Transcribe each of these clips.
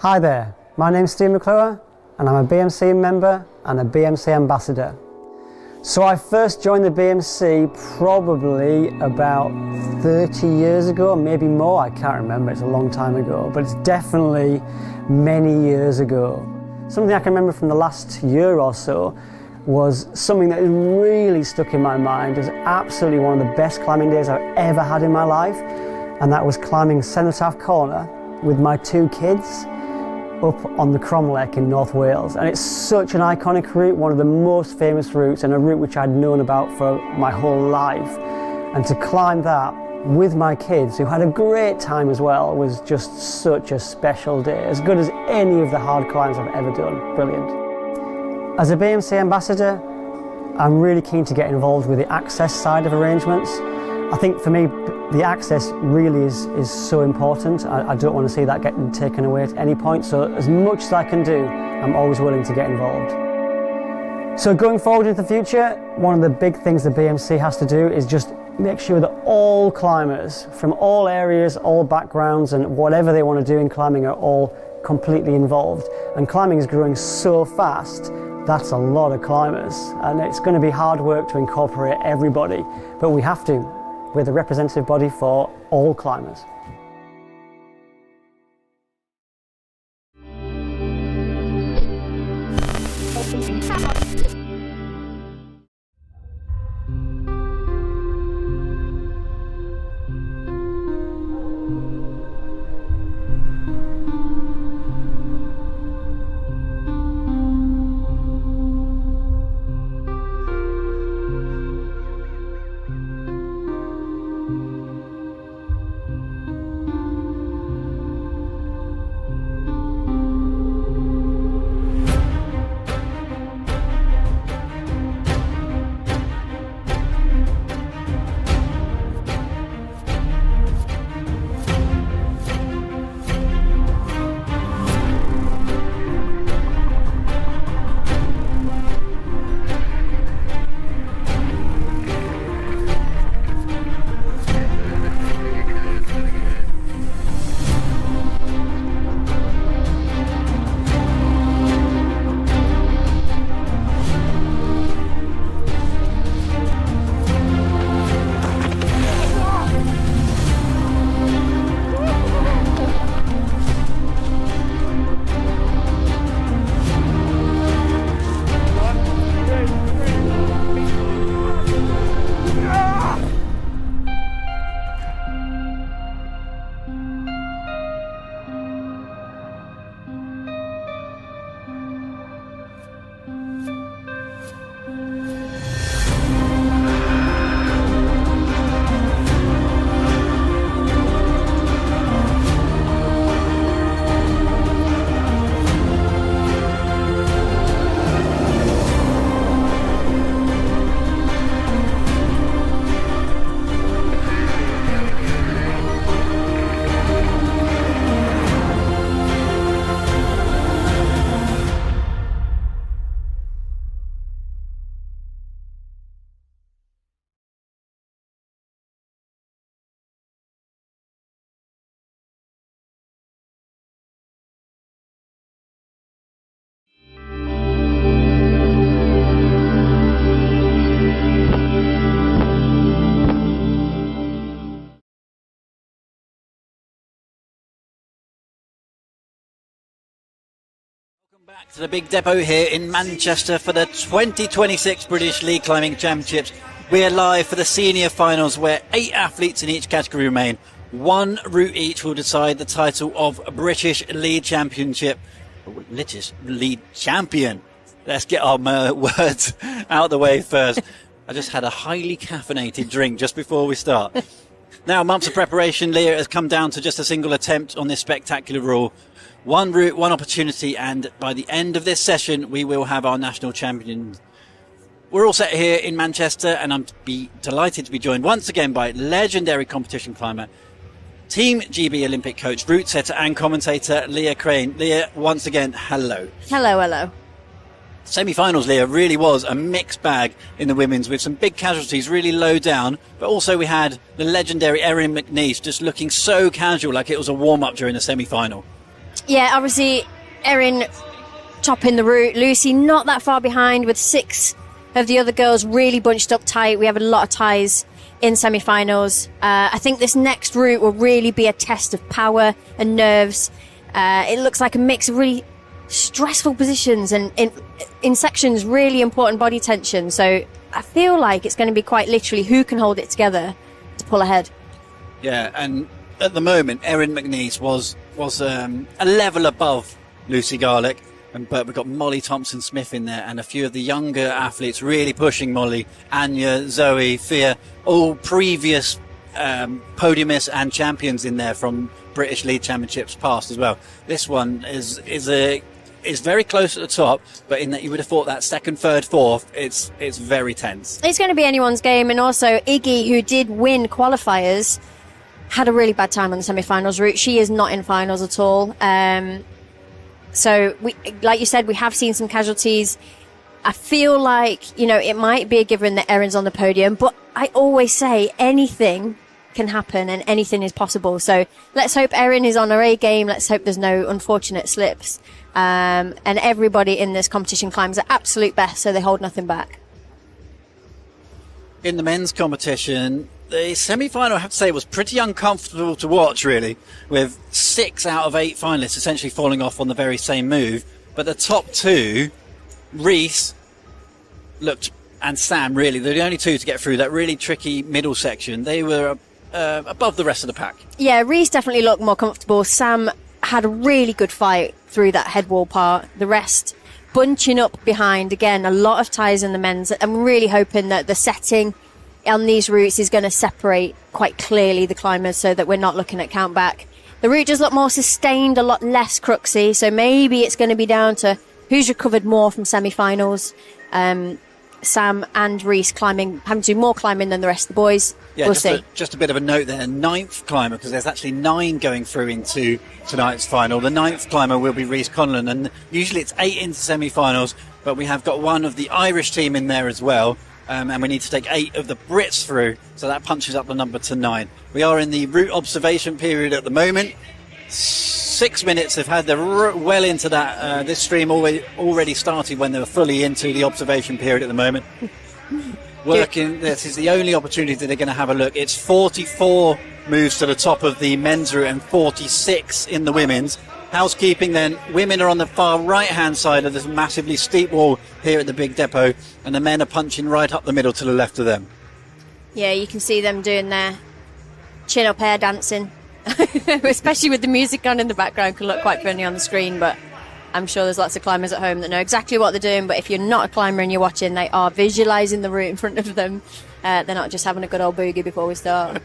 Hi there, my name's Steve McClure and I'm a BMC member and a BMC ambassador. So I first joined the BMC probably about 30 years ago, maybe more, I can't remember, it's a long time ago, but it's definitely many years ago. Something I can remember from the last year or so was something that really stuck in my mind as absolutely one of the best climbing days I've ever had in my life, and that was climbing Cenotaph Corner with my two kids up on the Cromlech in North Wales. And it's such an iconic route, one of the most famous routes, and a route which I'd known about for my whole life. And to climb that with my kids, who had a great time as well, was just such a special day, as good as any of the hard climbs I've ever done. Brilliant. As a BMC ambassador, I'm really keen to get involved with the access side of arrangements. I think for me, the access really is so important. I don't want to see that getting taken away at any point, so as much as I can do, I'm always willing to get involved. So going forward into the future, one of the big things the BMC has to do is just make sure that all climbers from all areas, all backgrounds, and whatever they want to do in climbing are all completely involved. And climbing is growing so fast, that's a lot of climbers, and it's going to be hard work to incorporate everybody, but we have to. We're the representative body for all climbers. Back to the big depot here in Manchester for the 2026 British League Climbing Championships. We're live for the senior finals where 8 athletes in each category remain. One route each will decide the title of British League Championship. British League Champion. Let's get our words out the way first. I just had a highly caffeinated drink just before we start. Now, months of preparation, Leah, has come down to just a single attempt on this spectacular rule. One route, one opportunity, and by the end of this session, we will have our national champion. We're all set here in Manchester, and I'm delighted to be joined once again by legendary competition climber, Team GB Olympic coach, route setter and commentator Leah Crane. Leah, once again, hello. Hello, hello. Semi-finals, Leah, really was a mixed bag in the women's with some big casualties really low down, but also we had the legendary Erin McNice just looking so casual, like it was a warm-up during the semi-final. Yeah, obviously, Erin topping the route. Lucy not that far behind with 6 of the other girls really bunched up tight. We have a lot of ties in semi-finals. I think this next route will really be a test of power and nerves. It looks like a mix of really stressful positions and in sections really important body tension. So I feel like it's going to be quite literally who can hold it together to pull ahead. Yeah, and at the moment, Erin McNice was a level above Lucy Garlick. But we've got Molly Thompson-Smith in there and a few of the younger athletes really pushing Molly. Anya, Zoe, Fae, all previous podiumists and champions in there from British League Championships past as well. This one is very close at the top, but in that you would have thought that second, third, fourth, it's very tense. It's going to be anyone's game. And also Iggy, who did win qualifiers, had a really bad time on the semi-finals route. She is not in finals at all. So, like you said, we have seen some casualties. I feel like, it might be a given that Erin's on the podium, but I always say anything can happen and anything is possible. So let's hope Erin is on her A game. Let's hope there's no unfortunate slips. And everybody in this competition climbs their absolute best, so they hold nothing back. In the men's competition, the semi-final, I have to say, was pretty uncomfortable to watch, really, with 6 out of 8 finalists essentially falling off on the very same move. But the top 2, Reese and Sam, really, they're the only 2 to get through that really tricky middle section. They were above the rest of the pack. Yeah, Reese definitely looked more comfortable. Sam had a really good fight through that head wall part. The rest bunching up behind. Again, a lot of ties in the men's. I'm really hoping that the setting on these routes is going to separate quite clearly the climbers so that we're not looking at count back. The route does look more sustained, a lot less cruxy, so maybe it's going to be down to who's recovered more from semi-finals. Sam and Reese having to do more climbing than the rest of the boys. Yeah, we'll see. Just a bit of a note there, 9th climber, because there's actually 9 going through into tonight's final. The 9th climber will be Reese Conlin, and usually it's 8 into semi-finals, but we have got one of the Irish team in there as well. And we need to take 8 of the Brits through, so that punches up the number to 9. We are in the route observation period at the moment. 6 minutes have had well into that. This stream already started when they were fully into the observation period at the moment. This is the only opportunity that they're going to have a look. It's 44 moves to the top of the men's route and 46 in the women's. Housekeeping then, women are on the far right hand side of this massively steep wall here at the big depot, and the men are punching right up the middle to the left of them. Yeah, you can see them doing their chin up air dancing, especially with the music on in the background. Can look quite funny on the screen, but I'm sure there's lots of climbers at home that know exactly what they're doing. But if you're not a climber and you're watching, they are visualising the route in front of them. They're not just having a good old boogie before we start.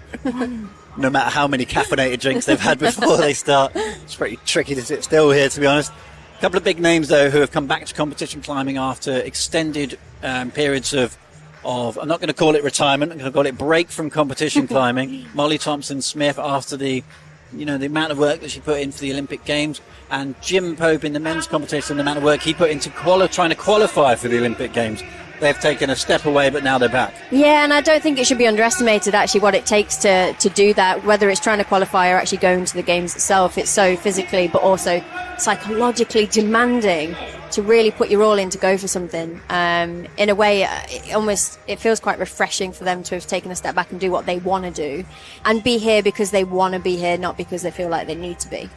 No matter how many caffeinated drinks they've had before they start. It's pretty tricky to sit still here, to be honest. A couple of big names, though, who have come back to competition climbing after extended periods of I'm not going to call it retirement, I'm going to call it break from competition climbing. Molly Thompson-Smith, after the amount of work that she put in for the Olympic Games, and Jim Pope in the men's competition, the amount of work he put into trying to qualify for the Olympic Games. They've taken a step away, but now they're back. Yeah, and I don't think it should be underestimated, actually, what it takes to do that, whether it's trying to qualify or actually going to the Games itself. It's so physically, but also psychologically demanding to really put your all in to go for something. In a way, it feels quite refreshing for them to have taken a step back and do what they want to do, and be here because they want to be here, not because they feel like they need to be.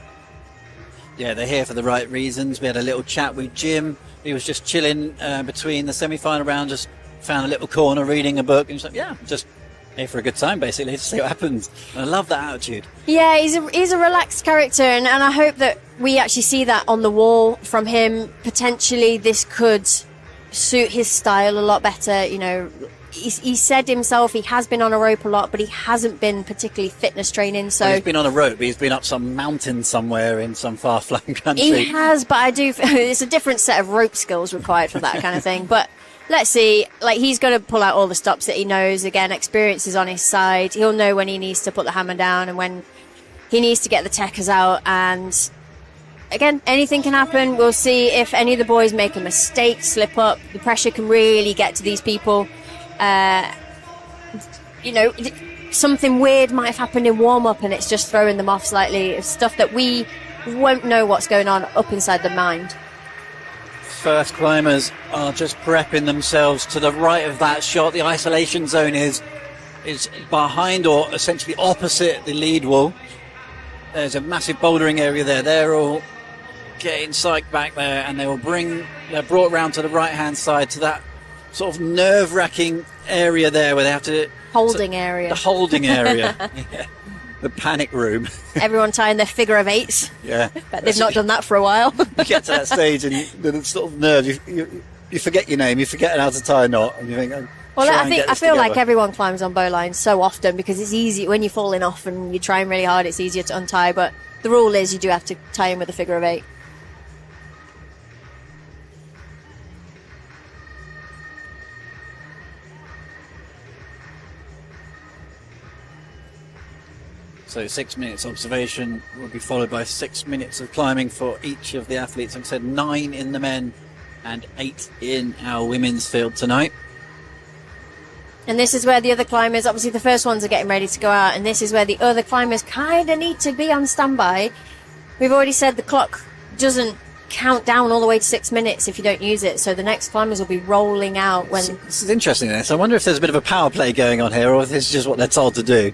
Yeah, they're here for the right reasons. We had a little chat with Jim. He was just chilling between the semi-final round, just found a little corner reading a book, and he's like, yeah, just here for a good time, basically, to see what happens. And I love that attitude. Yeah, he's a relaxed character, and I hope that we actually see that on the wall from him. Potentially this could suit his style a lot better. He said himself he has been on a rope a lot, but he hasn't been particularly fitness training. So he's been on a rope, but he's been up some mountain somewhere in some far-flung country. He has, but it's a different set of rope skills required for that kind of thing. But let's see. He's going to pull out all the stops that he knows. Again, experience is on his side. He'll know when he needs to put the hammer down and when he needs to get the techers out. And again, anything can happen. We'll see if any of the boys make a mistake, slip up. The pressure can really get to these people. Something weird might have happened in warm-up and it's just throwing them off slightly. It's stuff that we won't know what's going on up inside the mind. First climbers are just prepping themselves to the right of that shot. The isolation zone is behind or essentially opposite the lead wall. There's a massive bouldering area there. They're all getting psyched back there, and they're brought round to the right hand side to that sort of nerve-wracking area there where they have to... Holding area. The holding area. Yeah. The panic room. Everyone tying their figure of eights. Yeah. But they've not done that for a while. You get to that stage and the sort of nerves, you forget your name, you forget how to tie a knot, and you think, well, I feel like everyone climbs on bowlines so often because it's easy when you're falling off and you're trying really hard, it's easier to untie, but the rule is you do have to tie in with a figure of eight. So 6 minutes observation will be followed by 6 minutes of climbing for each of the athletes. Like I said, 9 in the men and 8 in our women's field tonight. And this is where the other climbers, obviously the first ones are getting ready to go out, and this is where the other climbers kind of need to be on standby. We've already said the clock doesn't count down all the way to 6 minutes if you don't use it, so the next climbers will be rolling out when... This is interesting, this. I wonder if there's a bit of a power play going on here, or if this is just what they're told to do.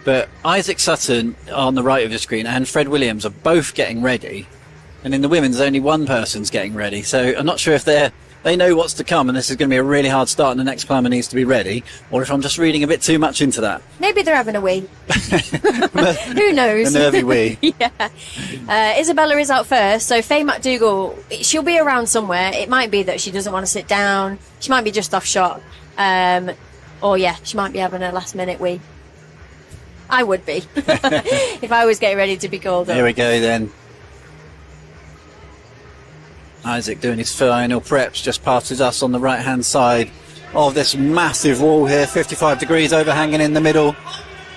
But Isaac Sutton on the right of the screen and Fred Williams are both getting ready, and in the women's only one person's getting ready, so I'm not sure if they know what's to come and this is going to be a really hard start and the next climber needs to be ready, or if I'm just reading a bit too much into that. Maybe they're having a wee. Who knows? A nervy wee. Yeah. Isabella is out first, so Faye McDougall, she'll be around somewhere. It might be that she doesn't want to sit down. She might be just off shot. Or yeah, she might be having a last minute wee. I would be if I was getting ready to be called up. Here we go then. Isaac doing his final preps, just passes us on the right hand side of this massive wall here, 55 degrees overhanging in the middle,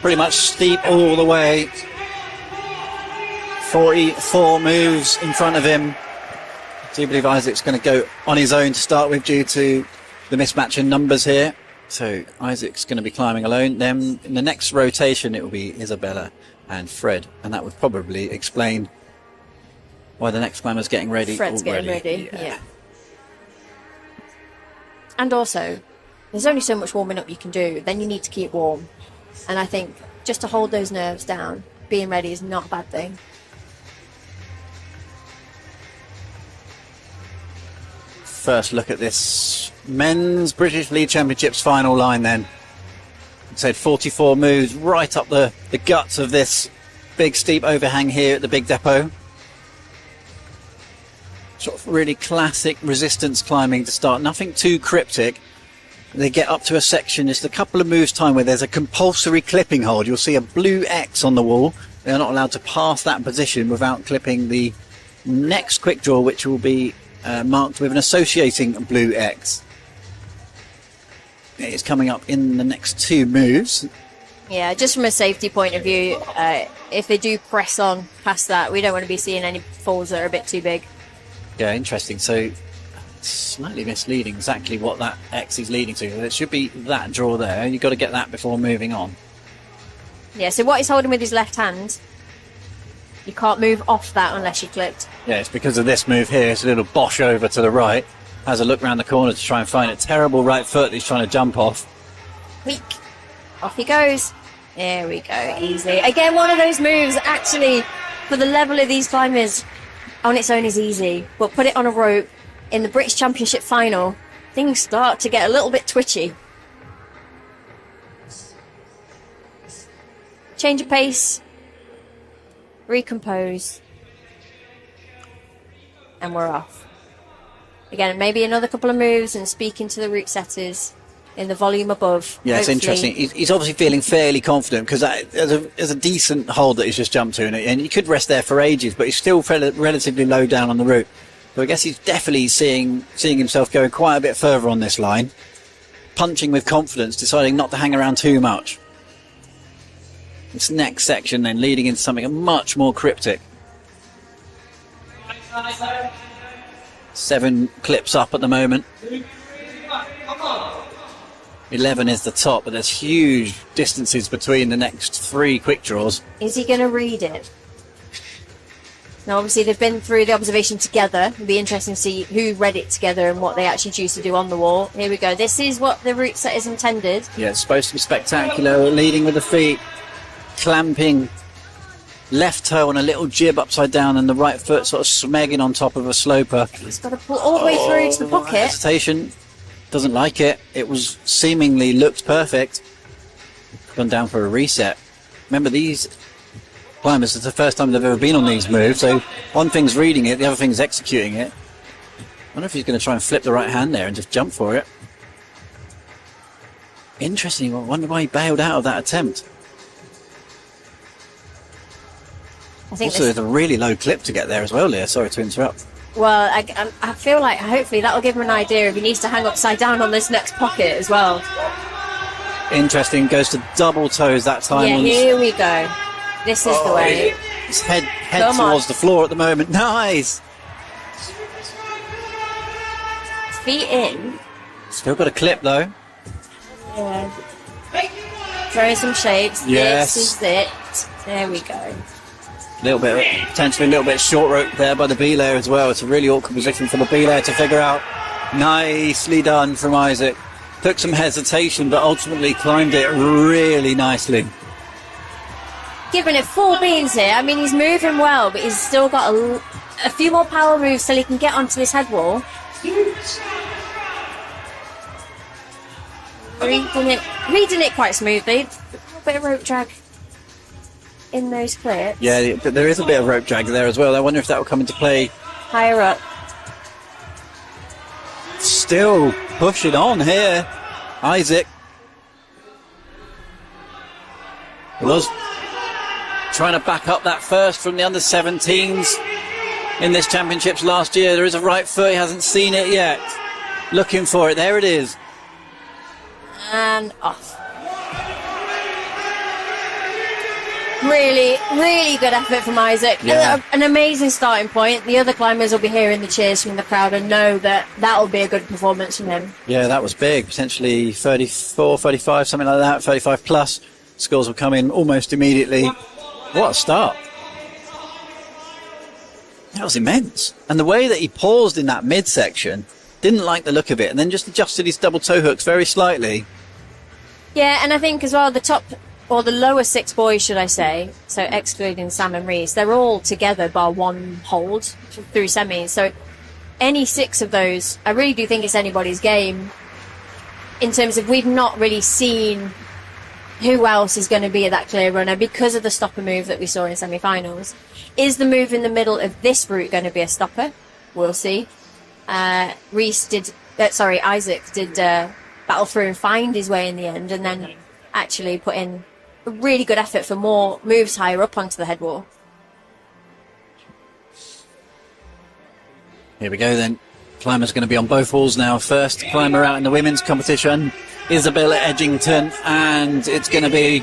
pretty much steep all the way. 44 moves in front of him. I do believe Isaac's going to go on his own to start with due to the mismatch in numbers here. So Isaac's going to be climbing alone. Then in the next rotation it will be Isabella and Fred, and that would probably explain why the next climber's getting ready. Fred's already. getting ready, yeah. And also, there's only so much warming up you can do. Then you need to keep warm. And I think just to hold those nerves down, being ready is not a bad thing. First look at this men's British League Championships final line then. Like I said, 44 moves right up the guts of this big steep overhang here at the big depot. Sort of really classic resistance climbing to start, nothing too cryptic. They get up to a section, just a couple of moves time where there's a compulsory clipping hold. You'll see a blue X on the wall. They're not allowed to pass that position without clipping the next quick draw, which will be marked with an associating blue X. It's coming up in the next 2 moves. Yeah, just from a safety point of view, if they do press on past that, we don't want to be seeing any falls that are a bit too big. Yeah, interesting. So slightly misleading exactly what that X is leading to. It should be that draw there. You've got to get that before moving on. Yeah, so what he's holding with his left hand, you can't move off that unless you clipped. Yeah, it's because of this move here. It's a little bosh over to the right. Has a look round the corner to try and find a terrible right foot that he's trying to jump off. Weak. Off he goes. There we go. Easy. Again, one of those moves, actually, for the level of these climbers, on its own is easy. But put it on a rope in the British Championship final, things start to get a little bit twitchy. Change of pace. Recompose. And we're off. Again, maybe another couple of moves and speaking to the route setters in the volume above. Yeah, it's interesting. He's obviously feeling fairly confident because there's a decent hold that he's just jumped to, and he could rest there for ages, but he's still relatively low down on the route. So I guess he's definitely seeing himself going quite a bit further on this line, punching with confidence, deciding not to hang around too much. This next section then leading into something much more cryptic. 7 clips up at the moment. 11 is the top, but there's huge distances between the next 3 quick draws. Is he going to read it? Now, obviously, they've been through the observation together. It'll be interesting to see who read it together and what they actually choose to do on the wall. Here we go. This is what the route set is intended. Yeah, it's supposed to be spectacular. Leading with the feet, clamping left toe on a little jib upside down, and the right foot sort of smegging on top of a sloper. He's got to pull all the way through to the pocket. Hesitation. Doesn't like it. It was seemingly looked perfect. Gone down for a reset. Remember, these climbers, it's the first time they've ever been on these moves, so one thing's reading it, the other thing's executing it. I wonder if he's going to try and flip the right hand there and just jump for it. Interesting. I wonder why he bailed out of that attempt. I think Also, it's a really low clip to get there as well, Leah. Sorry to interrupt. Well, I feel like hopefully that'll give him an idea if he needs to hang upside down on this next pocket as well. Interesting. Goes to double toes that time. Yeah, here we go. This is the way. His head towards the floor at the moment. Nice. Feet in. Still got a clip though. Yeah. Throwing some shapes. Yes. This is it. There we go. Potentially a little bit short rope there by the B-layer as well. It's a really awkward position for the B-layer to figure out. Nicely done from Isaac. Took some hesitation, but ultimately climbed it really nicely. Giving it full beans here. I mean, he's moving well, but he's still got a few more power moves till he can get onto this head wall. Reading it quite smoothly. A little bit of rope drag in those clips. Yeah, but there is a bit of rope drag there as well. I wonder if that will come into play higher up. Still pushing on here, Isaac. Was trying to back up that first from the under-17s in this championships last year. There is a right foot, he hasn't seen it yet. Looking for it, there it is. And off. Really, really good effort from Isaac. Yeah. An amazing starting point. The other climbers will be hearing the cheers from the crowd and know that that'll be a good performance from him. Yeah, that was big. Potentially 34, 35, something like that. 35 plus. Scores will come in almost immediately. What a start. That was immense. And the way that he paused in that midsection, didn't like the look of it, and then just adjusted his double toe hooks very slightly. Yeah, and I think as well the top, or the lower six boys, should I say, so excluding Sam and Reese, they're all together bar one hold through semis. So any six of those, I really do think it's anybody's game in terms of we've not really seen who else is going to be at that clear runner because of the stopper move that we saw in semi-finals. Is the move in the middle of this route going to be a stopper? We'll see. Isaac did battle through and find his way in the end, and then actually put in a really good effort for more moves higher up onto the head wall. Here we go then. Climber's going to be on both walls now. First climber out in the women's competition, Isabella Edgington, and it's going to be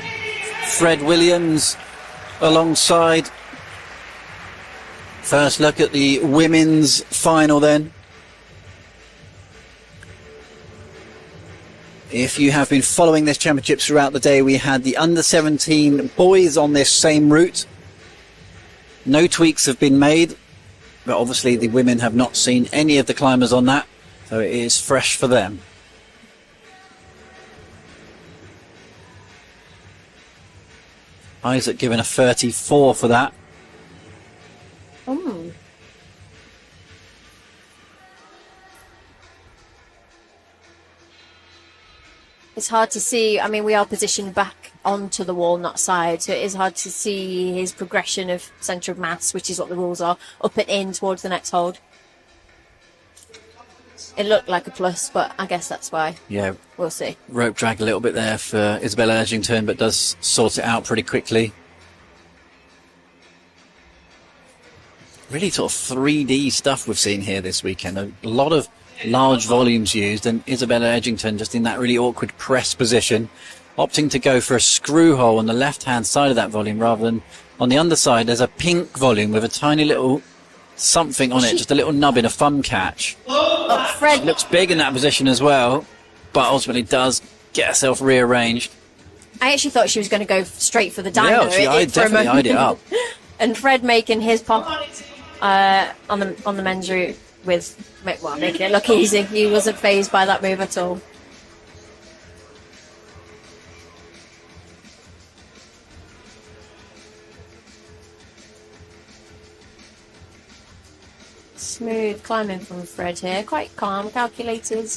Fred Williams alongside. First look at the women's final then. If you have been following this championship throughout the day, we had the under-17 boys on this same route. No tweaks have been made, but obviously the women have not seen any of the climbers on that, so it is fresh for them. Isaac given a 34 for that. It's hard to see. I mean, we are positioned back onto the wall, not side, so it is hard to see his progression of centre of mass, which is what the rules are, up and in towards the next hold. It looked like a plus, but I guess that's why. Yeah. We'll see. Rope drag a little bit there for Isabella Edgington, but does sort it out pretty quickly. Really sort of 3D stuff we've seen here this weekend. A lot of large volumes used, and Isabella Edgington just in that really awkward press position, opting to go for a screw hole on the left hand side of that volume rather than on the underside. There's a pink volume with a tiny little something on it, just a little nub in a thumb catch. Fred looks big in that position as well, but ultimately does get herself rearranged. I actually thought she was going to go straight for the dino. Yeah, I definitely eyed it up. And Fred making his pop on the men's route with, well, making it look easy. He wasn't fazed by that move at all. Smooth climbing from Fred here, quite calm, calculated.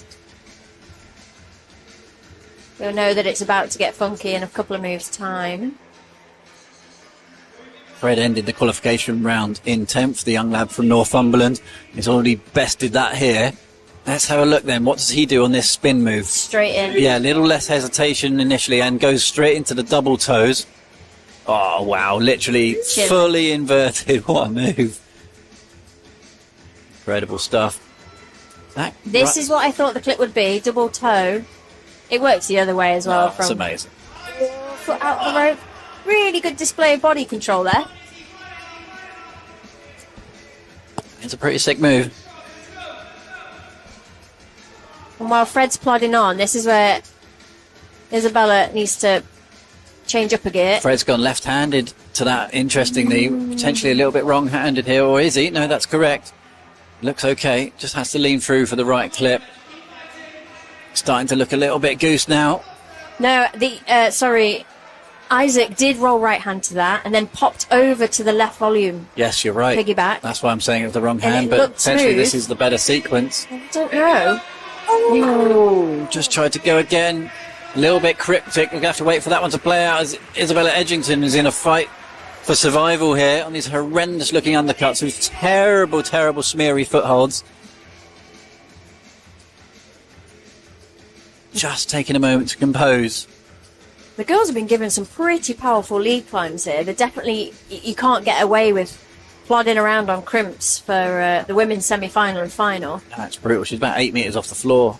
You'll know that it's about to get funky in a couple of moves' time. Fred ended the qualification round in 10th, the young lad from Northumberland. He's already bested that here. Let's have a look then. What does he do on this spin move? Straight in. Yeah, a little less hesitation initially and goes straight into the double toes. Oh, wow, literally fully inverted. What a move. Incredible stuff. This is what I thought the clip would be, double toe. It works the other way as well. That's amazing. Foot out the rope. Really good display of body control there. It's a pretty sick move. And while Fred's plodding on, this is where Isabella needs to change up a gear. Fred's gone left-handed to that, interestingly. Potentially a little bit wrong-handed here, or is he? No, that's correct. Looks okay. Just has to lean through for the right clip. Starting to look a little bit goose now. No, Isaac did roll right hand to that and then popped over to the left volume. Yes, you're right. Piggyback. That's why I'm saying it was the wrong hand, but potentially this is the better sequence. I don't know. Oh, just tried to go again. A little bit cryptic. We're going to have to wait for that one to play out as Isabella Edgington is in a fight for survival here on these horrendous looking undercuts with terrible, terrible smeary footholds. Just taking a moment to compose. The girls have been given some pretty powerful lead climbs here. They're definitely, you can't get away with plodding around on crimps for the women's semi-final and final. That's brutal. She's about 8 metres off the floor.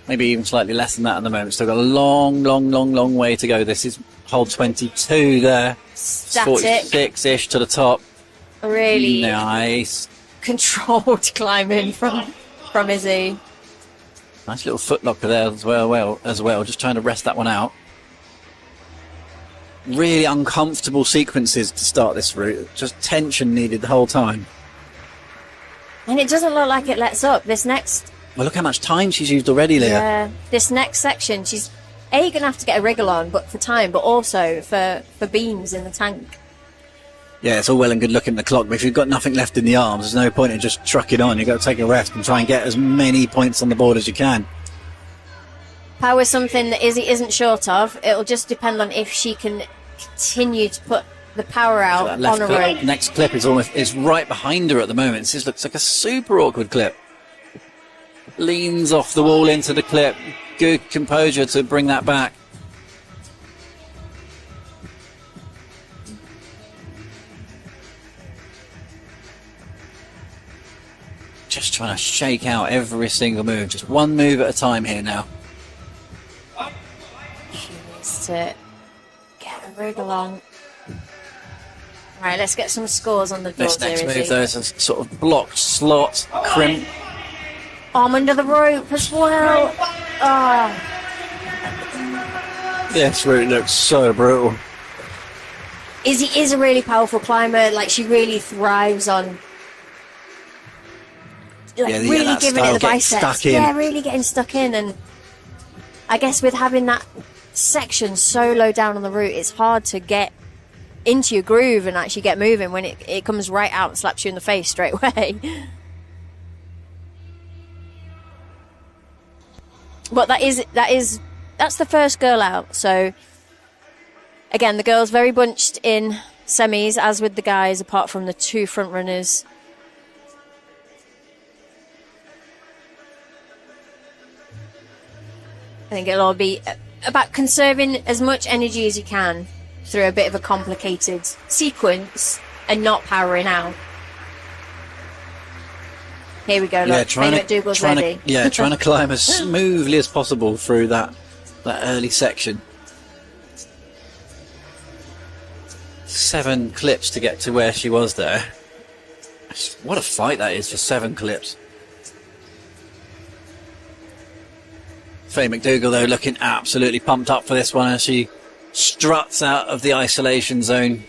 Maybe even slightly less than that at the moment. Still got a long, long, long, long way to go. This is hole 22 there. Static. 46-ish to the top. Really nice. Controlled climbing from Izzy. Nice little footlocker there as well. Just trying to rest that one out. Really uncomfortable sequences to start this route. Just tension needed the whole time. And it doesn't look like it lets up. This next... Well, look how much time she's used already, Leah. Yeah, this next section, she's going to have to get a wriggle on, but for time, but also for beams in the tank. Yeah, it's all well and good looking at the clock, but if you've got nothing left in the arms, there's no point in just trucking on. You've got to take a rest and try and get as many points on the board as you can. Power is something that Izzy isn't short of. It'll just depend on if she can continue to put the power out on a rope. Next clip is right behind her at the moment. This looks like a super awkward clip. Leans off the wall into the clip. Good composure to bring that back. Just trying to shake out every single move. Just one move at a time here now. She needs to get a wriggle on. Right, let's get some scores on the board. This next move, though, is a sort of blocked slot, crimp. Arm under the rope as well. Oh. This route looks so brutal. Izzy is a really powerful climber. Like, she really thrives on really giving it the biceps. Yeah, really getting stuck in. And I guess with having that section so low down on the route, it's hard to get into your groove and actually get moving when it comes right out and slaps you in the face straight away. But that's the first girl out. So again, the girls very bunched in semis, as with the guys, apart from the two front runners. I think it'll all be about conserving as much energy as you can through a bit of a complicated sequence and not powering out. Here we go, look. Faye McDougall's ready. Trying to climb as smoothly as possible through that early section. 7 clips to get to where she was there. What a fight that is for 7 clips. Faye McDougall, though, looking absolutely pumped up for this one as she struts out of the isolation zone.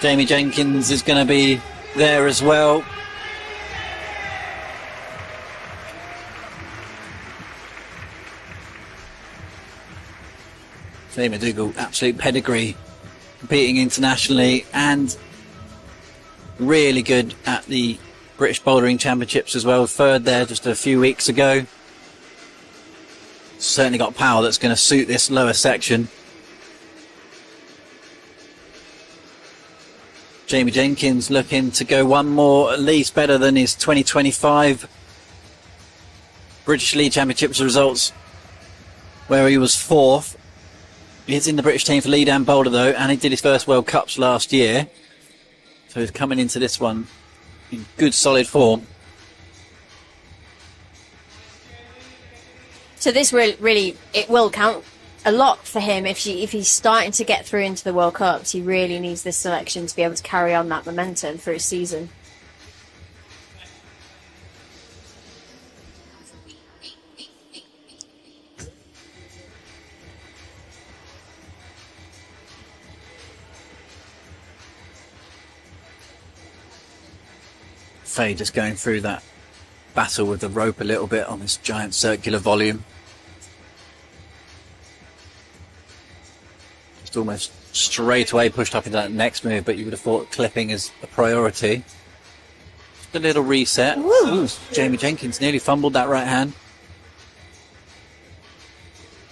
Jamie Jenkins is going to be there as well. Fae McDougall, absolute pedigree, competing internationally and really good at the British Bouldering Championships as well. Third there just a few weeks ago. Certainly got power that's going to suit this lower section. Jamie Jenkins looking to go one more, at least better than his 2025 British League Championships results, where he was 4th. He's in the British team for lead and boulder though, and he did his first World Cups last year. So he's coming into this one in good solid form. So this really, it will count a lot for him if he's starting to get through into the World Cups. He really needs this selection to be able to carry on that momentum through his season. Fae just going through that battle with the rope a little bit on this giant circular volume. Just almost straight away pushed up into that next move, but you would have thought clipping is a priority. Just a little reset. Ooh, Jamie Jenkins nearly fumbled that right hand.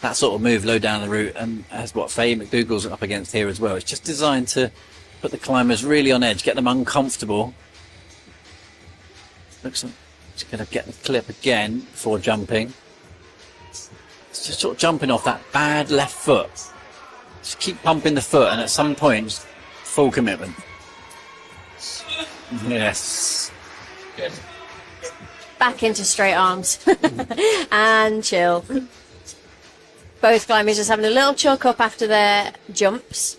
That sort of move low down the route, and as what Fae McDougall's up against here as well. It's just designed to put the climbers really on edge, get them uncomfortable. Looks like he's going to get the clip again before jumping. It's just sort of jumping off that bad left foot. Just keep pumping the foot, and at some point, full commitment. Yes. Good. Back into straight arms. And chill. Both climbers just having a little chalk up after their jumps,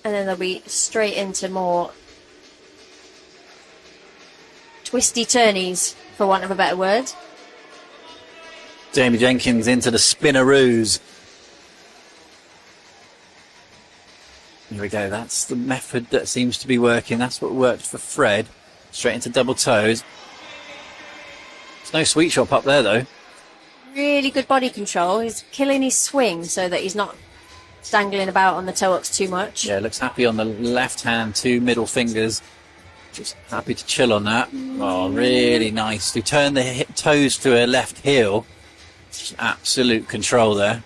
and then they'll be straight into more twisty turnies, for want of a better word. Jamie Jenkins into the spinnaroos. Here we go. That's the method that seems to be working. That's what worked for Fred. Straight into double toes. There's no sweet shop up there though. Really good body control. He's killing his swing so that he's not dangling about on the toe ups too much. Yeah, looks happy on the left hand, 2 middle fingers. Just happy to chill on that. Oh, really nice. To turn the toes to a left heel. Just absolute control there.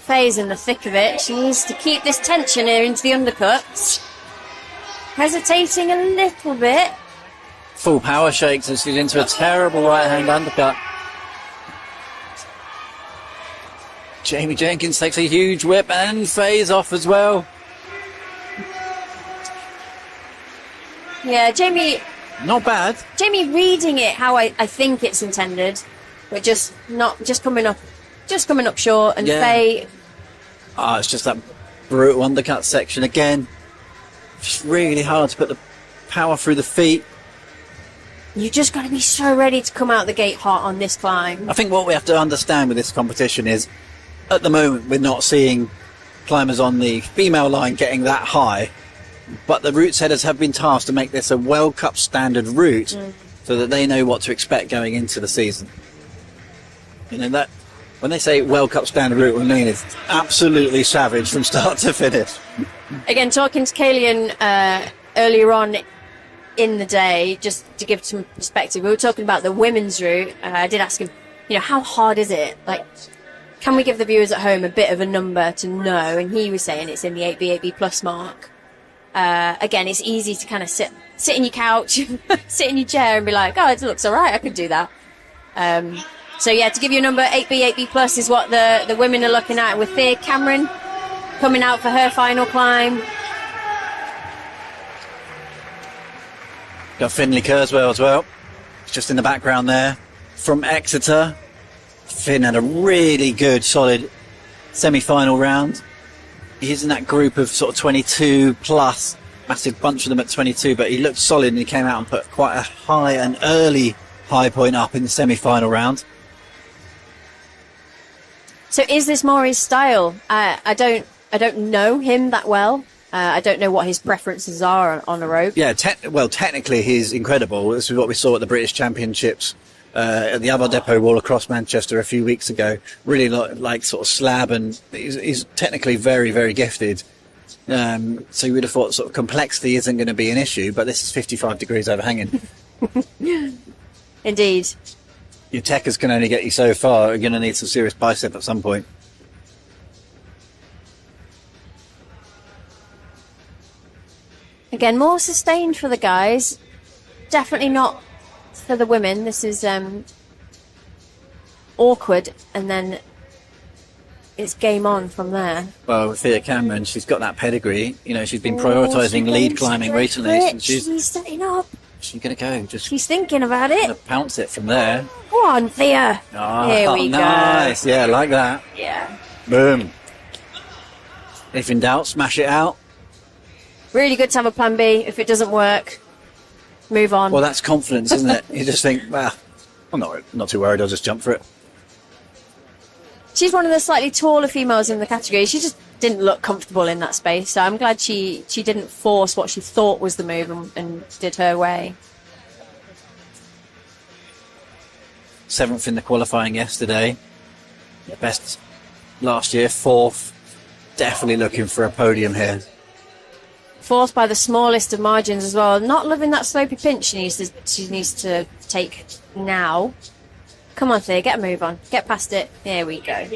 Faye's in the thick of it. She needs to keep this tension here into the undercuts. Hesitating a little bit. Full power shakes as she's into a terrible right hand undercut. Jamie Jenkins takes a huge whip and Faye's off as well. Yeah, Jamie... Not bad. Jamie reading it how I think it's intended, but just coming up short, and yeah. Faye... Oh, it's just that brutal undercut section again. Just really hard to put the power through the feet. You just got to be so ready to come out the gate hot on this climb. I think what we have to understand with this competition is, at the moment, we're not seeing climbers on the female line getting that high, but the route setters have been tasked to make this a World Cup standard route so that they know what to expect going into the season. You know, that when they say World Cup standard route, what I mean is absolutely savage from start to finish. Again, talking to Kalian earlier on in the day, just to give some perspective, we were talking about the women's route. I did ask him, how hard is it? Like, can we give the viewers at home a bit of a number to know? And he was saying it's in the 8B, 8B plus mark. Again, it's easy to kind of sit in your couch, sit in your chair and be like, oh, it looks all right, I could do that. So yeah, to give you a number, 8B, 8B plus is what the women are looking at, with Fae Cameron coming out for her final climb. Got Finlay Kurzweil as well. It's just in the background there. From Exeter. Finn had a really good, solid semi-final round. He's in that group of sort of 22 plus. Massive bunch of them at 22, but he looked solid and he came out and put quite an early high point up in the semi-final round. So is this more his style? I don't I don't know him that well. I don't know what his preferences are on a rope. Yeah, technically he's incredible. This is what we saw at the British Championships at the other depot wall across Manchester a few weeks ago. Really like sort of slab, and he's technically very, very gifted. So you would have thought sort of complexity isn't going to be an issue, but this is 55 degrees overhanging. Indeed. Your techers can only get you so far. You're going to need some serious bicep at some point. Again, more sustained for the guys. Definitely not for the women. This is awkward, and then it's game on from there. Well, with Fae Cameron, she's got that pedigree. You know, she's been prioritising lead climbing recently. So she's setting up. She's going to go. She's thinking about it. Pounce it from there. Go on, Thea. Oh, Here we nice. go. Yeah, like that. Yeah. Boom. If in doubt, smash it out. Really good to have a plan B. If it doesn't work, move on. Well, that's confidence, isn't it? You just think, well, I'm not too worried. I'll just jump for it. She's one of the slightly taller females in the category. She just didn't look comfortable in that space. So I'm glad she didn't force what she thought was the move and did her way. 7th in the qualifying yesterday. Best last year. 4th. Definitely looking for a podium here. 4th by the smallest of margins as well. Not loving that slopey pinch she needs to take now. Come on, Thea, get a move on. Get past it. Here we go.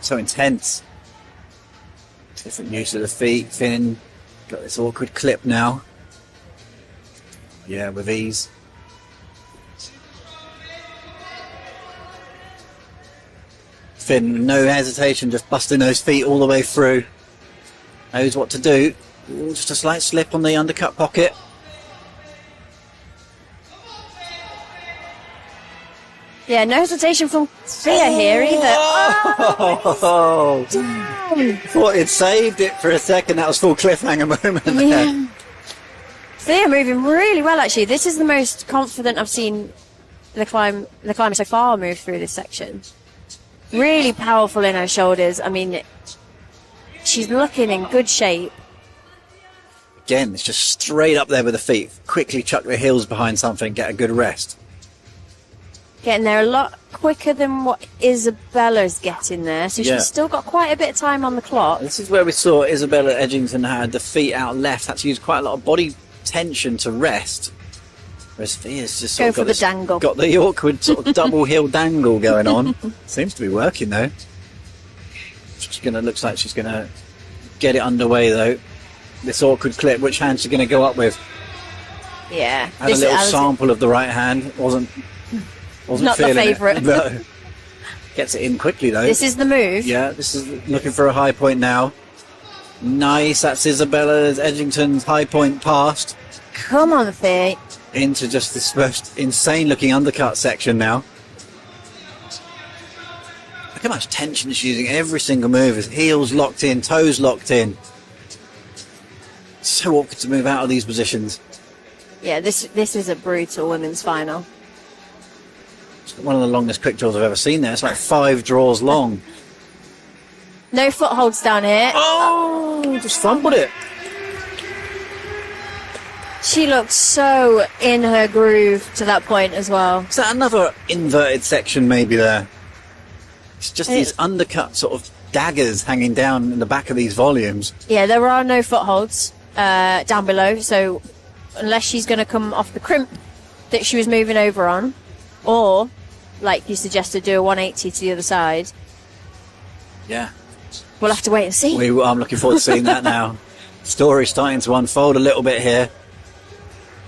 So intense. Different use of the feet. Finn got this awkward clip now. Yeah, with ease. Finn, no hesitation, just busting those feet all the way through. Knows what to do. Ooh, just a slight slip on the undercut pocket. Yeah, no hesitation from Thea here either. Oh! Thought it saved it for a second. That was full cliffhanger moment there. Yeah. Thea moving really well, actually. This is the most confident I've seen the climber so far move through this section. Really powerful in her shoulders. I mean, she's looking in good shape. Again, it's just straight up there with the feet. Quickly chuck the heels behind something, get a good rest. Getting there a lot quicker than what Isabella's getting there. So she's still got quite a bit of time on the clock. This is where we saw Isabella Edgington had the feet out left, had to use quite a lot of body tension to rest. Whereas Thea's just sort of got the awkward sort of double heel dangle going on. Seems to be working though. Looks like she's gonna get it underway though. This awkward clip, which hand she's gonna go up with? Yeah. Had a little sample of the right hand. Wasn't not the favourite. No. Gets it in quickly though. This is the move. Yeah, this is looking for a high point now. Nice, that's Isabella Edgington's high point passed. Come on, Fae. Into just this most insane looking undercut section now. Look how much tension she's using every single move. His heels locked in, toes locked in. So awkward to move out of these positions. Yeah, this is a brutal women's final. It's one of the longest quick draws I've ever seen there. It's like 5 draws long. No footholds down here. Oh, just fumbled it. She looked so in her groove to that point as well. Is that another inverted section maybe there? It's just these undercut sort of daggers hanging down in the back of these volumes. Yeah, there are no footholds down below, so unless she's going to come off the crimp that she was moving over on, or, like you suggested, do a 180 to the other side. Yeah. We'll have to wait and see. I'm looking forward to seeing that now. Story's starting to unfold a little bit here.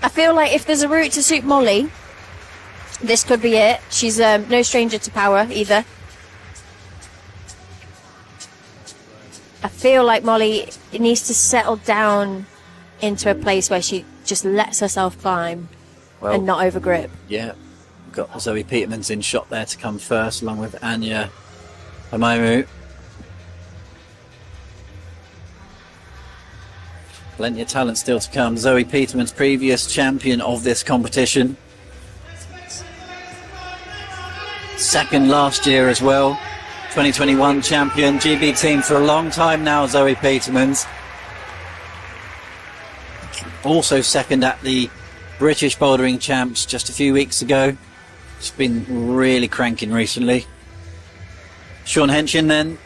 I feel like if there's a route to suit Molly, this could be it. She's no stranger to power either. I feel like Molly needs to settle down into a place where she just lets herself climb and not overgrip. Yeah, we've got Zoe Peetermans in shot there to come first, along with Anya Hmaimou. Plenty of talent still to come. Zoe Peetermans, previous champion of this competition. Second last year as well. 2021 champion, GB team for a long time now, Zoe Peetermans. Also second at the British bouldering champs just a few weeks ago. She's been really cranking recently. Sean Henchion then,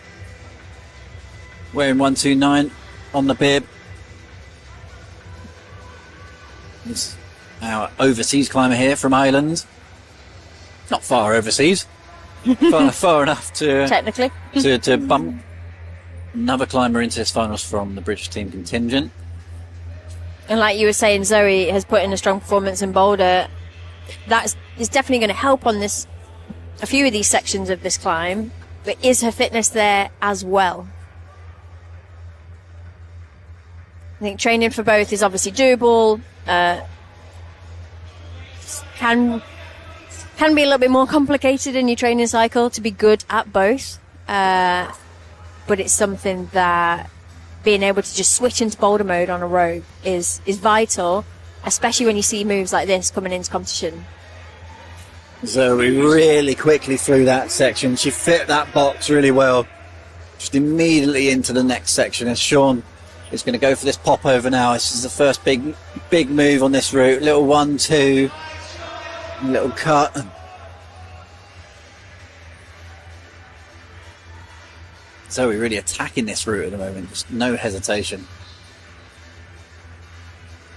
wearing 129 on the bib. He's our overseas climber here from Ireland. Not far overseas. far enough to Technically. to bump another climber into his finals from the British team contingent. And like you were saying, Zoe has put in a strong performance in boulder. That is definitely going to help on this, a few of these sections of this climb. But is her fitness there as well? I think training for both is obviously doable. Can be a little bit more complicated in your training cycle to be good at both. But it's something that being able to just switch into boulder mode on a rope is vital, especially when you see moves like this coming into competition. Zoe really quickly through that section. She fit that box really well. Just immediately into the next section. And Sean is going to go for this pop over now. This is the first big move on this route. Little 1-2, little cut. Zoe really attacking this route at the moment. Just no hesitation.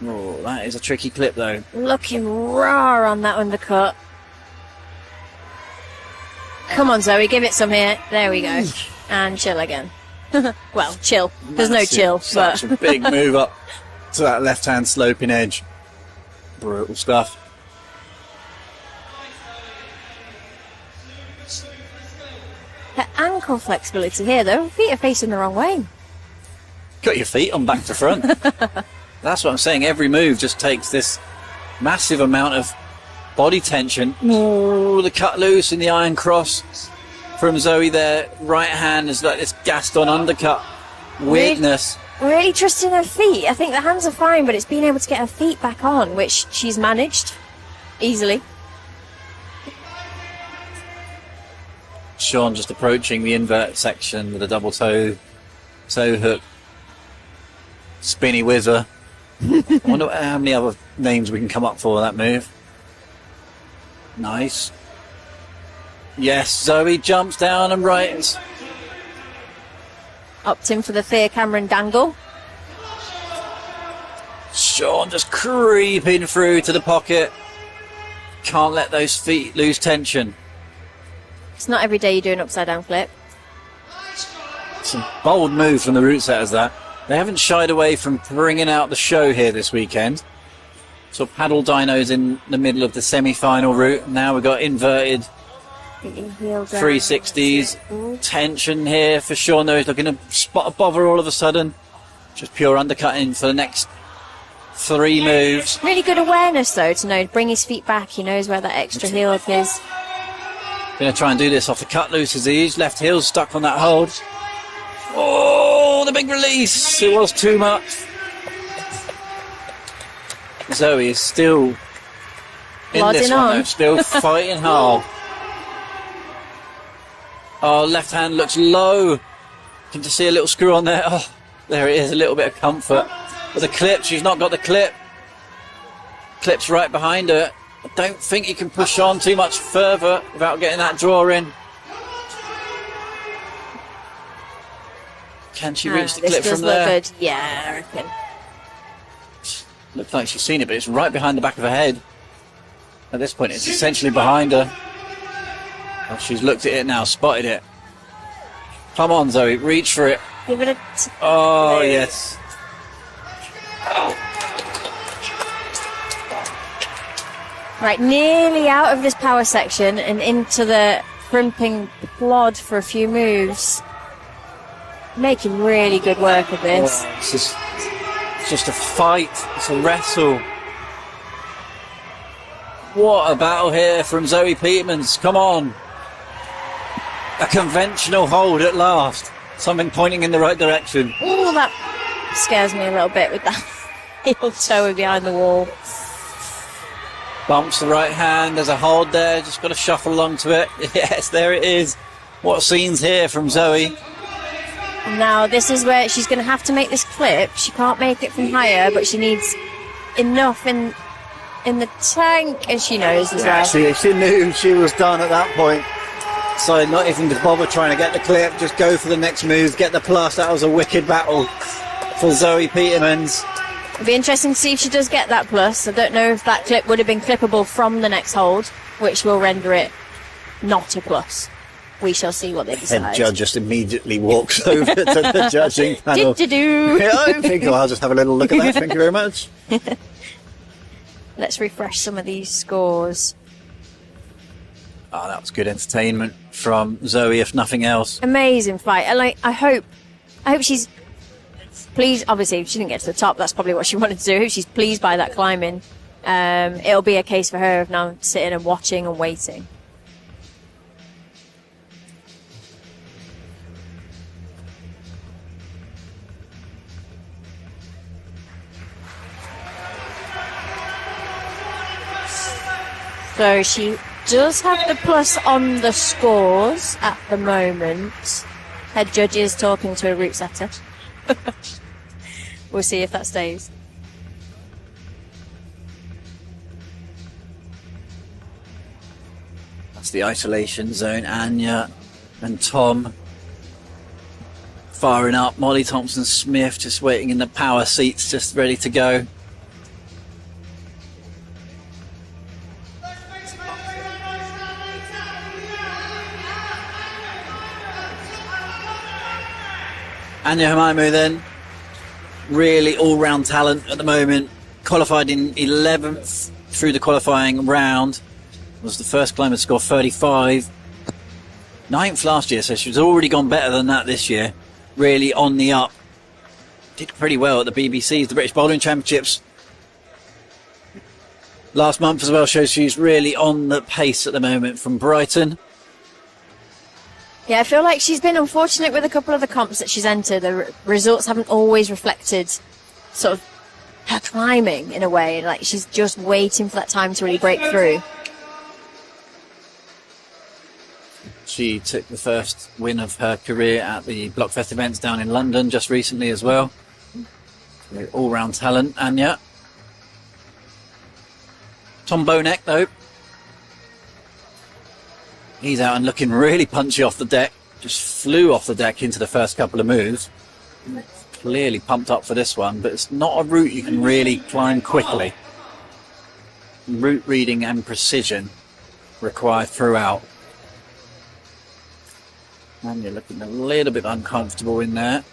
Oh, that is a tricky clip though. Looking raw on that undercut. Come on, Zoe, give it some here. There we go. And chill again. Well, chill. There's no chill. Such a big move up to that left-hand sloping edge. Brutal stuff. Her ankle flexibility here, though. Her feet are facing the wrong way. Got your feet on back to front. That's what I'm saying. Every move just takes this massive amount of body tension. Ooh, the cut loose in the iron cross from Zoe there. Right hand is like this gassed on undercut. Weakness. Really trusting her feet. I think the hands are fine, but it's being able to get her feet back on, which she's managed easily. Sean just approaching the invert section with a double toe hook. Spinny whizzer. I wonder how many other names we can come up for that move. Nice. Yes, Zoe jumps down and right. Opting for the Fae Cameron dangle. Sean just creeping through to the pocket. Can't let those feet lose tension. It's not every day you do an upside down flip. Some bold move from the route setters that. They haven't shied away from bringing out the show here this weekend. So paddle dynos in the middle of the semi-final route. Now we've got inverted 360s. Tension here for Sean though. He's looking to spot a bother all of a sudden. Just pure undercutting for the next 3 moves. Really good awareness though to know, bring his feet back. He knows where that extra heel hook is. Going to try and do this off the cut loose as he is. Left heel's stuck on that hold. Oh, the big release. It was too much. Zoe is still in Plodding this one on. though, still fighting hard. Oh, left hand looks low. Can just see a little screw on there. Oh, there it is, a little bit of comfort. But the clip, she's not got the clip. Clip's right behind her. I don't think you can push on too much further without getting that draw in. Can she reach the clip this from does look there? good. Yeah, I reckon. Looks like she's seen it, but it's right behind the back of her head. At this point, it's essentially behind her. Oh, she's looked at it now, spotted it. Come on, Zoe, reach for it. Give it a Oh, yes. Right, nearly out of this power section and into the crimping plod for a few moves. Making really good work of this. Oh, it's just a fight. It's a wrestle. What a battle here from Zoe Peetermans. Come on. A conventional hold at last. Something pointing in the right direction. Oh, that scares me a little bit with that heel toe behind the wall. Bumps the right hand. There's a hold there. Just got to shuffle along to it. Yes, there it is. What scenes here from Zoe. Now, this is where she's going to have to make this clip. She can't make it from higher, but she needs enough in the tank, as she knows as well. She knew she was done at that point. So not even to bother trying to get the clip, just go for the next move, get the plus. That was a wicked battle for Zoe Peetermans. It'll be interesting to see if she does get that plus. I don't know if that clip would have been clippable from the next hold, which will render it not a plus. We shall see what they decide. Head judge just immediately walks over to the judging panel. Do-do-do. Yeah, I think I'll just have a little look at that. Thank you very much. Let's refresh some of these scores. Oh, that was good entertainment from Zoe, if nothing else. Amazing fight. And I hope she's pleased. Obviously, if she didn't get to the top, that's probably what she wanted to do. I hope she's pleased by that climbing. It'll be a case for her of now sitting and watching and waiting. So she does have the plus on the scores at the moment. Head judge is talking to a route setter. We'll see if that stays. That's the isolation zone. Anya and Tom firing up. Molly Thompson-Smith just waiting in the power seats, just ready to go. Anya Hmaimou then, really all-round talent at the moment. Qualified in 11th through the qualifying round. Was the first climber to score 35. 9th last year, so she's already gone better than that this year. Really on the up. Did pretty well at the BBCs, the British Bouldering Championships. Last month as well shows she's really on the pace at the moment from Brighton. Yeah, I feel like she's been unfortunate with a couple of the comps that she's entered. The results haven't always reflected sort of her climbing in a way. Like she's just waiting for that time to really break through. She took the first win of her career at the Bouwknegt events down in London just recently as well. All-round talent, Anya. Tom Bouwknegt though. He's out and looking really punchy off the deck. Just flew off the deck into the first couple of moves. Clearly pumped up for this one, but it's not a route you can really climb quickly. Route reading and precision required throughout. And you're looking a little bit uncomfortable in there.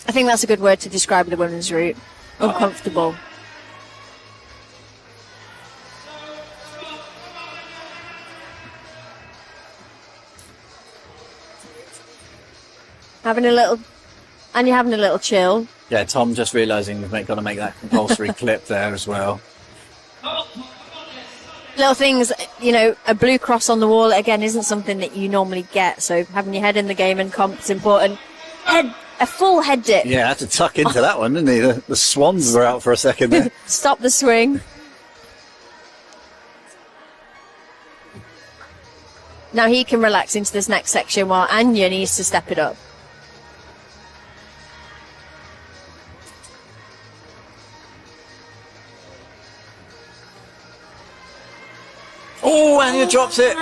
I think that's a good word to describe the women's route. Uncomfortable. Anya having a little chill. Yeah, Tom just realising we've got to make that compulsory clip there as well. Little things, you know, a blue cross on the wall, again, isn't something that you normally get. So having your head in the game and comp is important. A full head dip. Yeah, I had to tuck into that one, didn't he? The swans were out for a second there. Stop the swing. Now he can relax into this next section while Anya needs to step it up. Oh, Anya drops it.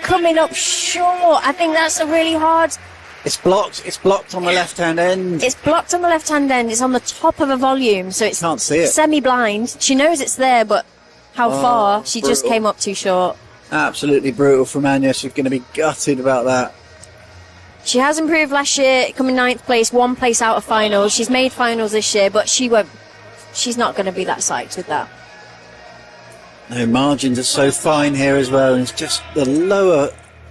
Coming up short. I think that's a really hard... It's blocked. It's blocked on the left-hand end. It's blocked on the left-hand end. It's on the top of a volume, so it's can't see it. Semi-blind. She knows it's there, but how far? She just came up too short. Absolutely brutal from Anya. She's going to be gutted about that. She has improved last year, coming 9th place, 1 place out of finals. She's made finals this year, but she's not going to be that psyched with that. No, margins are so fine here as well, and it's just the lower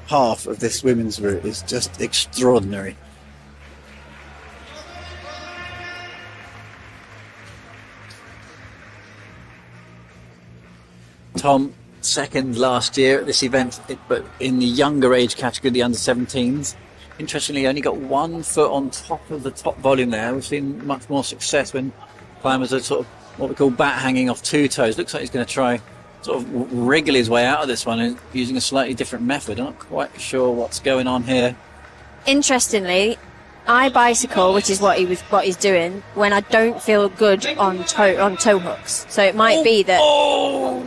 half of this women's route is just extraordinary. Tom, second last year at this event, but in the younger age category, the under-17s. Interestingly, only got 1 foot on top of the top volume there. We've seen much more success when climbers are sort of what we call bat hanging off 2 toes. Looks like he's going to try sort of wriggle his way out of this one using a slightly different method. I'm not quite sure what's going on here. Interestingly, I bicycle, which is what he's doing, when I don't feel good on toe hooks. So it might be that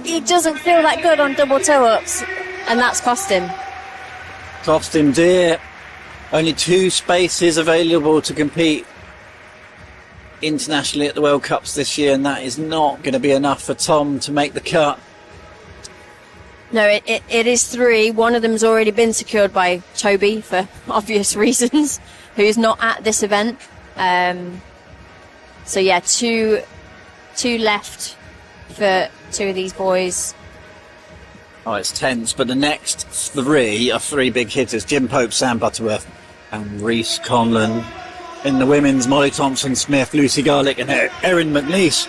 he doesn't feel that good on double toe hooks, and that's cost him. Cost him dear. Only 2 spaces available to compete internationally at the World Cups this year, and that is not going to be enough for Tom to make the cut. No, it is 3. One of them's already been secured by Toby for obvious reasons, who's not at this event. So yeah, two left for 2 of these boys. Oh, it's tense, but the next 3 are 3 big hitters: Jim Pope, Sam Butterworth, and Reese Conlin. In the women's, Molly Thompson-Smith, Lucy Garlick, and Erin McNice.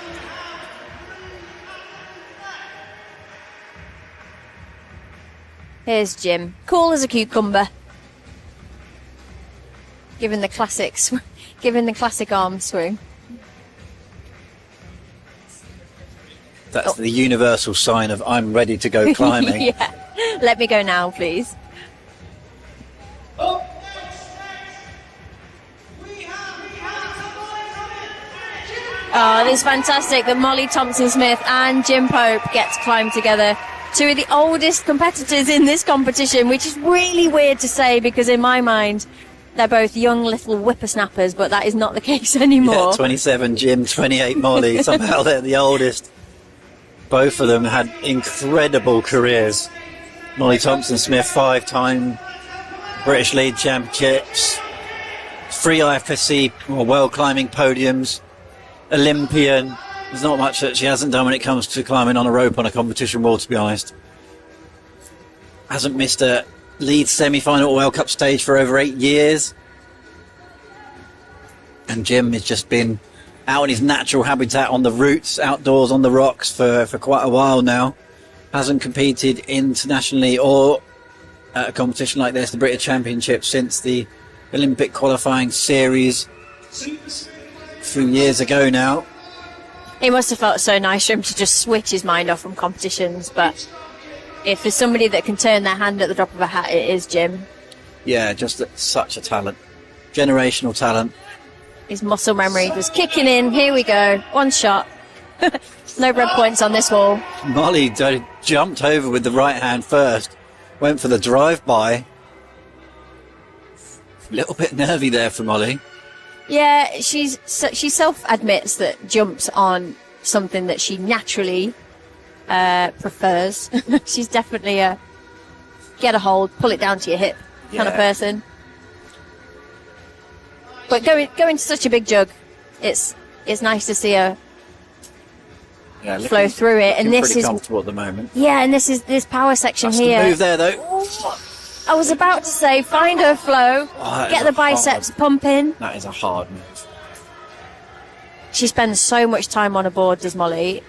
Here's Jim, cool as a cucumber, giving the classic arm swing. That's the universal sign of I'm ready to go climbing. Yeah, let me go now, please. Oh, this is fantastic that Molly Thompson-Smith and Jim Pope get to climb together. 2 of the oldest competitors in this competition, which is really weird to say because in my mind they're both young little whippersnappers, but that is not the case anymore. Yeah, 27 Jim, 28 Molly. Somehow they're the oldest. Both of them had incredible careers. Molly Thompson-Smith, 5-time British League Championships, 3 IFSC world climbing podiums, Olympian. There's not much that she hasn't done when it comes to climbing on a rope on a competition wall, to be honest. Hasn't missed a lead semi-final World Cup stage for over 8 years. And Jim has just been out in his natural habitat on the roots, outdoors on the rocks for quite a while now. Hasn't competed internationally or at a competition like this, the British Championship, since the Olympic qualifying series a few years ago now. It must have felt so nice for him to just switch his mind off from competitions, but if there's somebody that can turn their hand at the drop of a hat, it is Jim. Yeah, just such a talent. Generational talent. His muscle memory was kicking in. Here we go. 1 shot. No red points on this wall. Molly jumped over with the right hand first. Went for the drive-by. A little bit nervy there for Molly. Yeah, she self-admits that jumps on something that she naturally prefers. She's definitely a get a hold, pull it down to your hip kind of person. But going to such a big jug, it's nice to see her flow through it. And this pretty is comfortable at the moment. Yeah, and this is this power section That's here. the move there, though. Ooh. I was about to say, find her flow, get the biceps pumping. That is a hard move. She spends so much time on a board, does Molly.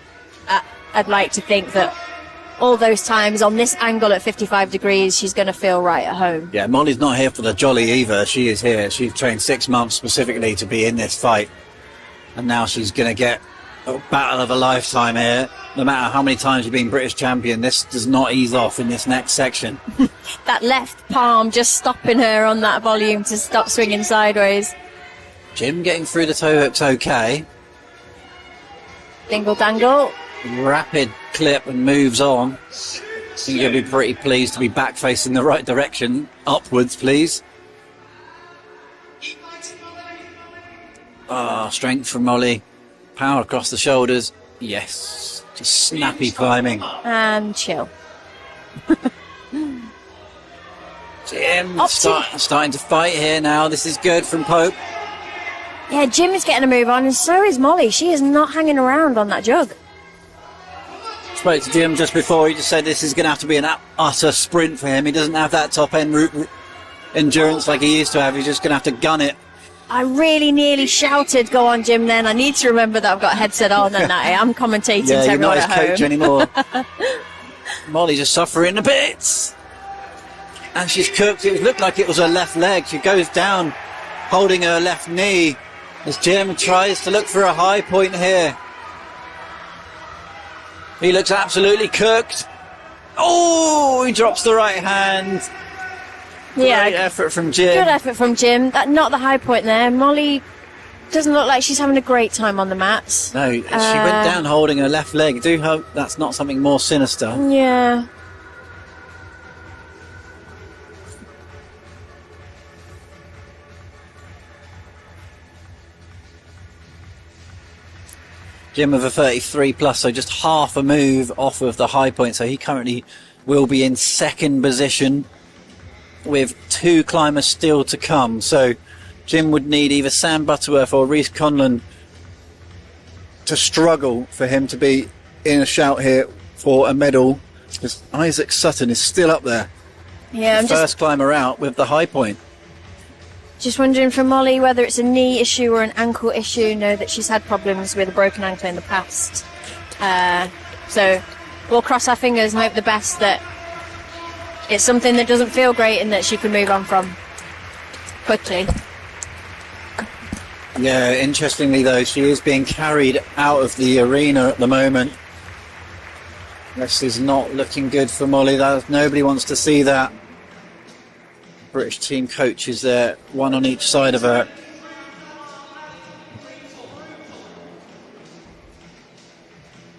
I'd like to think that all those times on this angle at 55 degrees, she's going to feel right at home. Yeah, Molly's not here for the jolly either. She is here. She's trained 6 months specifically to be in this fight. And now she's going to get a battle of a lifetime here. No matter how many times you've been British champion, this does not ease off in this next section. That left palm just stopping her on that volume to stop swinging sideways. Jim getting through the toe hooks okay. Dingle dangle. Rapid clip and moves on. I think you'll be pretty pleased to be back facing the right direction. Upwards, please. Strength from Molly. Power across the shoulders. Yes. Just snappy climbing. And chill. Jim starting to fight here now. This is good from Pope. Yeah, Jim is getting a move on, and so is Molly. She is not hanging around on that jug. Spoke to Jim just before. He just said this is going to have to be an utter sprint for him. He doesn't have that top end endurance like he used to have. He's just going to have to gun it. I really nearly shouted, "Go on, Jim!" Then I need to remember that I've got a headset on and that I'm commentating to everyone at home. Yeah, you're not his coach anymore. Molly's just suffering a bit, and she's cooked. It looked like it was her left leg. She goes down, holding her left knee, as Jim tries to look for a high point here. He looks absolutely cooked. Oh, he drops the right hand. Yeah, Great effort from Jim. good effort from Jim. Not the high point there. Molly doesn't look like she's having a great time on the mats. No, she went down holding her left leg. Do hope that's not something more sinister. Yeah. Jim with a 33 plus, so just half a move off of the high point. So he currently will be in second position with 2 climbers still to come. So Jim would need either Sam Butterworth or Reese Conlin to struggle for him to be in a shout here for a medal, because Isaac Sutton is still up there. Yeah, I'm First climber out with the high point. just wondering for Molly whether it's a knee issue or an ankle issue. Know that she's had problems with a broken ankle in the past. So we'll cross our fingers and hope the best that it's something that doesn't feel great and that she can move on from quickly. Yeah, interestingly though, she is being carried out of the arena at the moment. This is not looking good for Molly. Nobody wants to see that. British team coach is there, one on each side of her.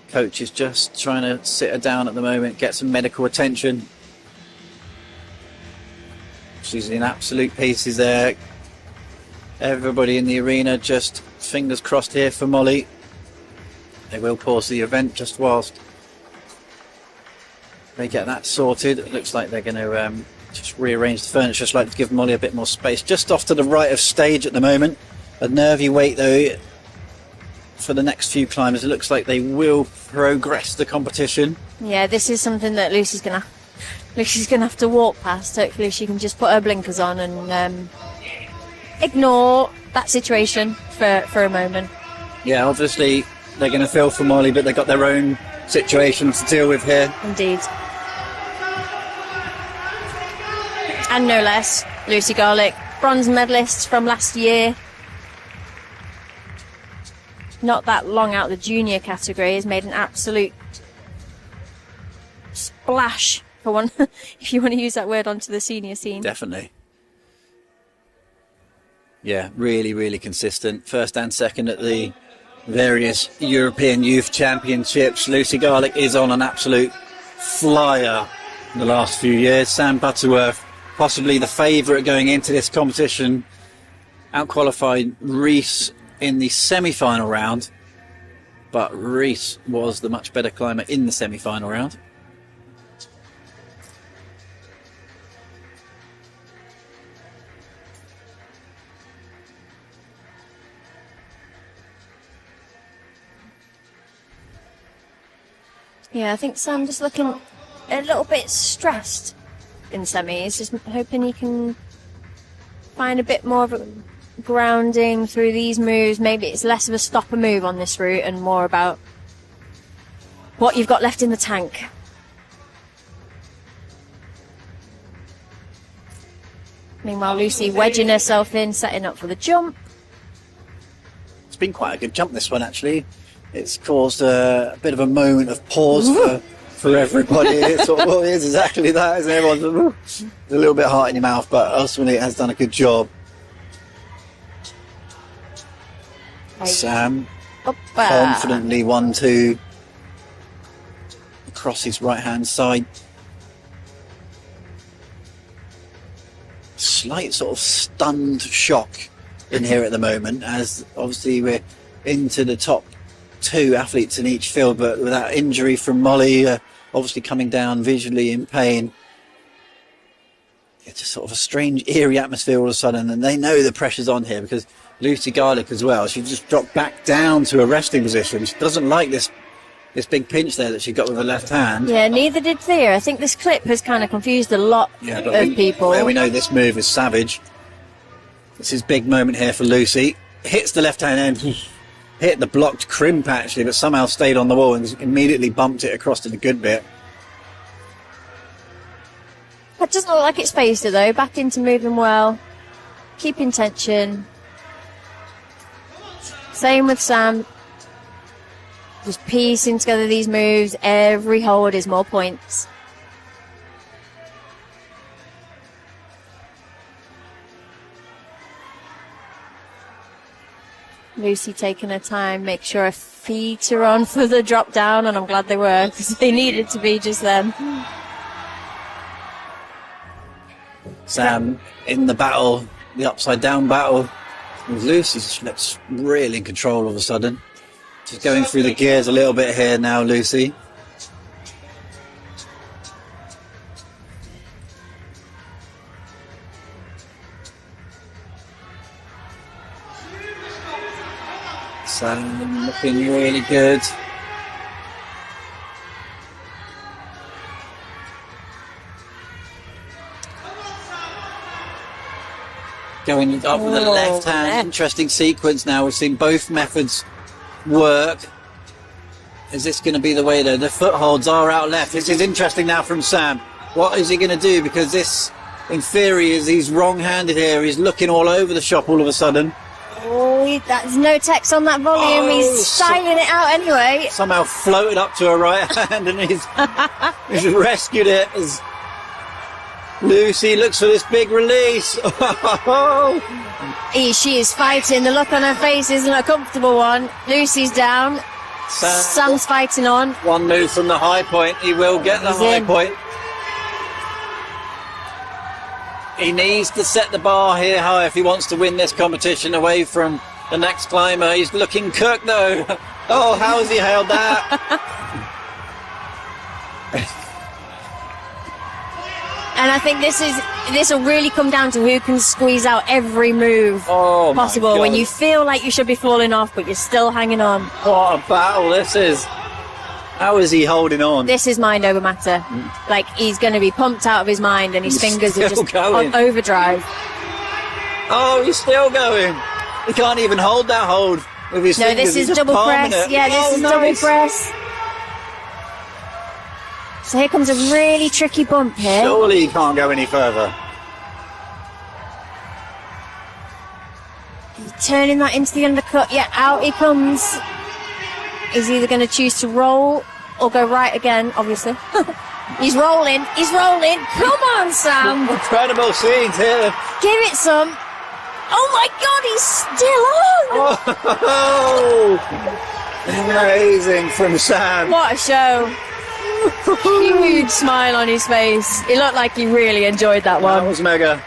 Coach is just trying to sit her down at the moment, get some medical attention. She's in absolute pieces there. Everybody in the arena just fingers crossed here for Molly. They will pause the event just whilst they get that sorted. It looks like they're going to just rearrange the furniture, just like to give Molly a bit more space. Just off to the right of stage at the moment. A nervy wait though for the next few climbers. It looks like they will progress the competition. Yeah, this is something that Lucy's gonna have to walk past. Hopefully she can just put her blinkers on and ignore that situation for a moment. Yeah, obviously they're going to feel for Molly, but they've got their own situation to deal with here. Indeed. And no less, Lucy Garlick, bronze medalist from last year. Not that long out the junior category, has made an absolute splash, for one, if you want to use that word, onto the senior scene. Definitely. Yeah, really, really consistent. First and second at the various European Youth Championships. Lucy Garlick is on an absolute flyer in the last few years. Sam Butterworth, possibly the favourite going into this competition, outqualified Reese in the semi-final round, but Reese was the much better climber in the semi-final round. Yeah, I think Sam just looking a little bit stressed in semis, just hoping he can find a bit more of a grounding through these moves. Maybe it's less of a stopper move on this route and more about what you've got left in the tank. Meanwhile, Lucy wedging herself in, setting up for the jump. It's been quite a good jump, this one, actually. It's caused a bit of a moment of pause for everybody. It's sort of, well, it is exactly that, isn't it? Everyone's a little bit hard in your mouth, but ultimately it has done a good job. Sam confidently 1-2 across his right hand side. Slight sort of stunned shock in here at the moment, as obviously we're into the top 2 athletes in each field, but with that injury from Molly obviously coming down visually in pain, it's just sort of a strange eerie atmosphere all of a sudden, and they know the pressure's on here because Lucy Garlick as well, she just dropped back down to a resting position. She doesn't like this big pinch there that she got with her left hand. Yeah, neither did Thea. I think this clip has kind of confused a lot of people. Well, we know this move is savage. This is big moment here for Lucy. Hits the left hand end, hit the blocked crimp actually, but somehow stayed on the wall and immediately bumped it across to the good bit. That doesn't look like it's phased her though. Back into moving well, keeping tension. Same with Sam. Just piecing together these moves. Every hold is more points. Lucy taking her time, make sure her feet are on for the drop down, and I'm glad they were, because they needed to be just then. Sam in the battle, the upside down battle with Lucy. She looks really in control all of a sudden. She's going through the gears a little bit here now, Lucy. Sam looking really good. Going up with the left hand. Interesting sequence now. We've seen both methods work. Is this going to be the way though? The footholds are out left. This is interesting now from Sam. What is he going to do? Because this, in theory, is he's wrong-handed here. He's looking all over the shop all of a sudden. Oh, there's no text on that volume. Oh, he's styling it out anyway. Somehow floated up to her right hand and he's rescued it as Lucy looks for this big release. She is fighting. The look on her face isn't a comfortable one. Lucy's down. Sam's fighting on. One move from the high point. He will get the high point. He needs to set the bar here high if he wants to win this competition away from the next climber. He's looking cooked though. Oh, how has he held that? And I think this will really come down to who can squeeze out every move possible when you feel like you should be falling off, but you're still hanging on. What a battle this is. How is he holding on? This is mind over matter. Like, he's going to be pumped out of his mind and his fingers are just on overdrive. Oh, he's still going. He can't even hold that hold with his fingers. No, this is double press. Yeah, this is double press. So here comes a really tricky bump here. Surely he can't go any further. He's turning that into the undercut. Yeah, out he comes. He's either going to choose to roll or go right again, obviously. He's rolling. He's rolling. Come on, Sam. Incredible scenes here. Give it some. Oh, my God, he's still on. Oh, amazing from Sam. What a show. Huge smile on his face. He looked like he really enjoyed that one. That was mega.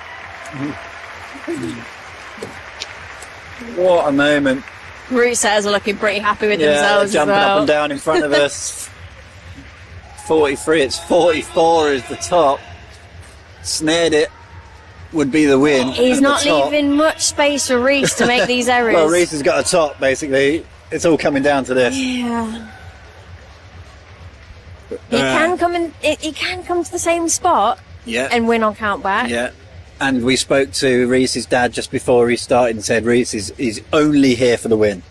What a moment. Route setters are looking pretty happy with themselves jumping as well. up and down in front of us. 43, it's 44 is the top. Snared it, would be the win. He's not leaving much space for Reese to make these errors. Well, Reese has got a top, basically. It's all coming down to this. Yeah. He can come to the same spot and win on count back. Yeah. And we spoke to Reese's dad just before he started and said Reese is only here for the win.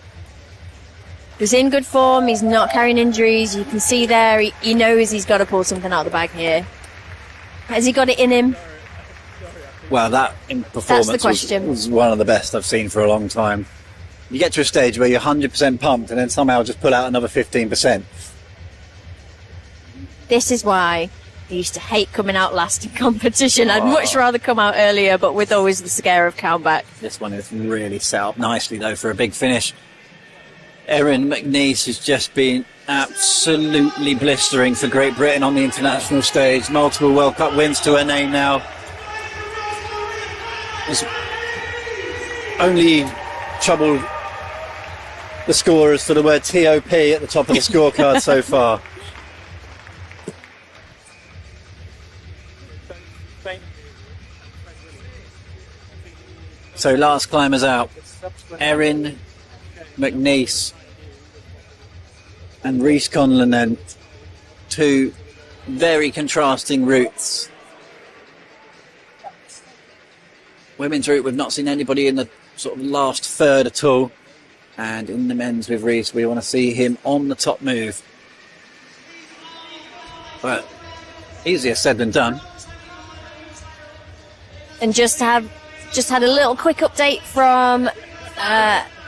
He's in good form. He's not carrying injuries. You can see there. He knows he's got to pull something out of the bag here. Has he got it in him? Well, that in performance was one of the best I've seen for a long time. You get to a stage where you're 100% pumped and then somehow just pull out another 15%. This is why I used to hate coming out last in competition. I'd much rather come out earlier, but with always the scare of count back. This one is really set up nicely, though, for a big finish. Erin McNice has just been absolutely blistering for Great Britain on the international stage. Multiple World Cup wins to her name now. Has only troubled the scorers for the word TOP at the top of the scorecard so far. So last climbers out, Erin McNice and Reese Conlin, then two very contrasting routes. Women's route, we've not seen anybody in the sort of last third at all, and in the men's with Reese, we want to see him on the top move. But easier said than done. And just had a little quick update from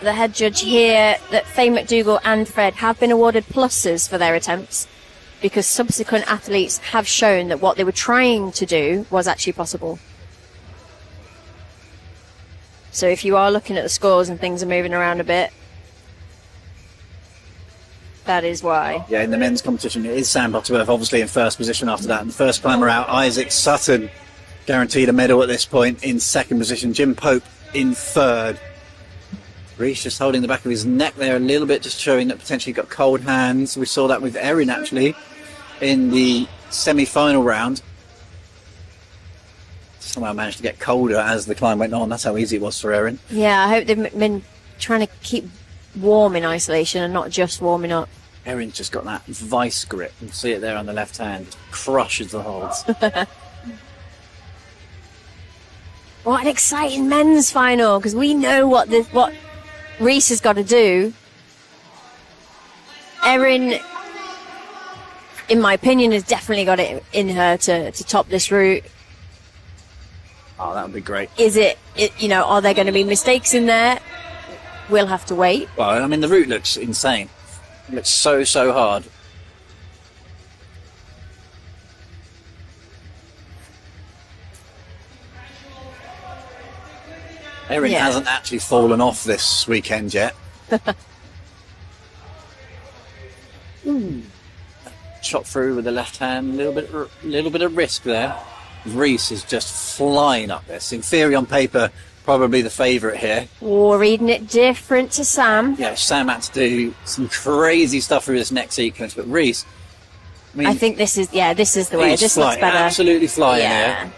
the head judge here that Faye McDougall and Fred have been awarded pluses for their attempts because subsequent athletes have shown that what they were trying to do was actually possible. So if you are looking at the scores and things are moving around a bit, that is why. Yeah, in the men's competition, it is Sam Butterworth obviously in first position after that. And the first climber out, Isaac Sutton, guaranteed a medal at this point in second position. Jim Pope in third. Reese just holding the back of his neck there a little bit, just showing that potentially got cold hands. We saw that with Erin actually in the semi-final round. Somehow managed to get colder as the climb went on. That's how easy it was for Erin. Yeah, I hope they've been trying to keep warm in isolation and not just warming up. Erin's just got that vice grip. You can see it there on the left hand. Crushes the holds. What an exciting men's final, because we know what Reese has got to do. Erin, in my opinion, has definitely got it in her to top this route. Oh, that would be great. Is it, are there going to be mistakes in there? We'll have to wait. Well, I mean, the route looks insane. It looks so hard. Erin hasn't actually fallen off this weekend yet. Shot through with the left hand, little bit of risk there. Reese is just flying up this. In theory, on paper, probably the favourite here. Oh, reading it different to Sam. Yeah, Sam had to do some crazy stuff through this next sequence, but Reese, I think this is the way. This looks better. Absolutely flying here.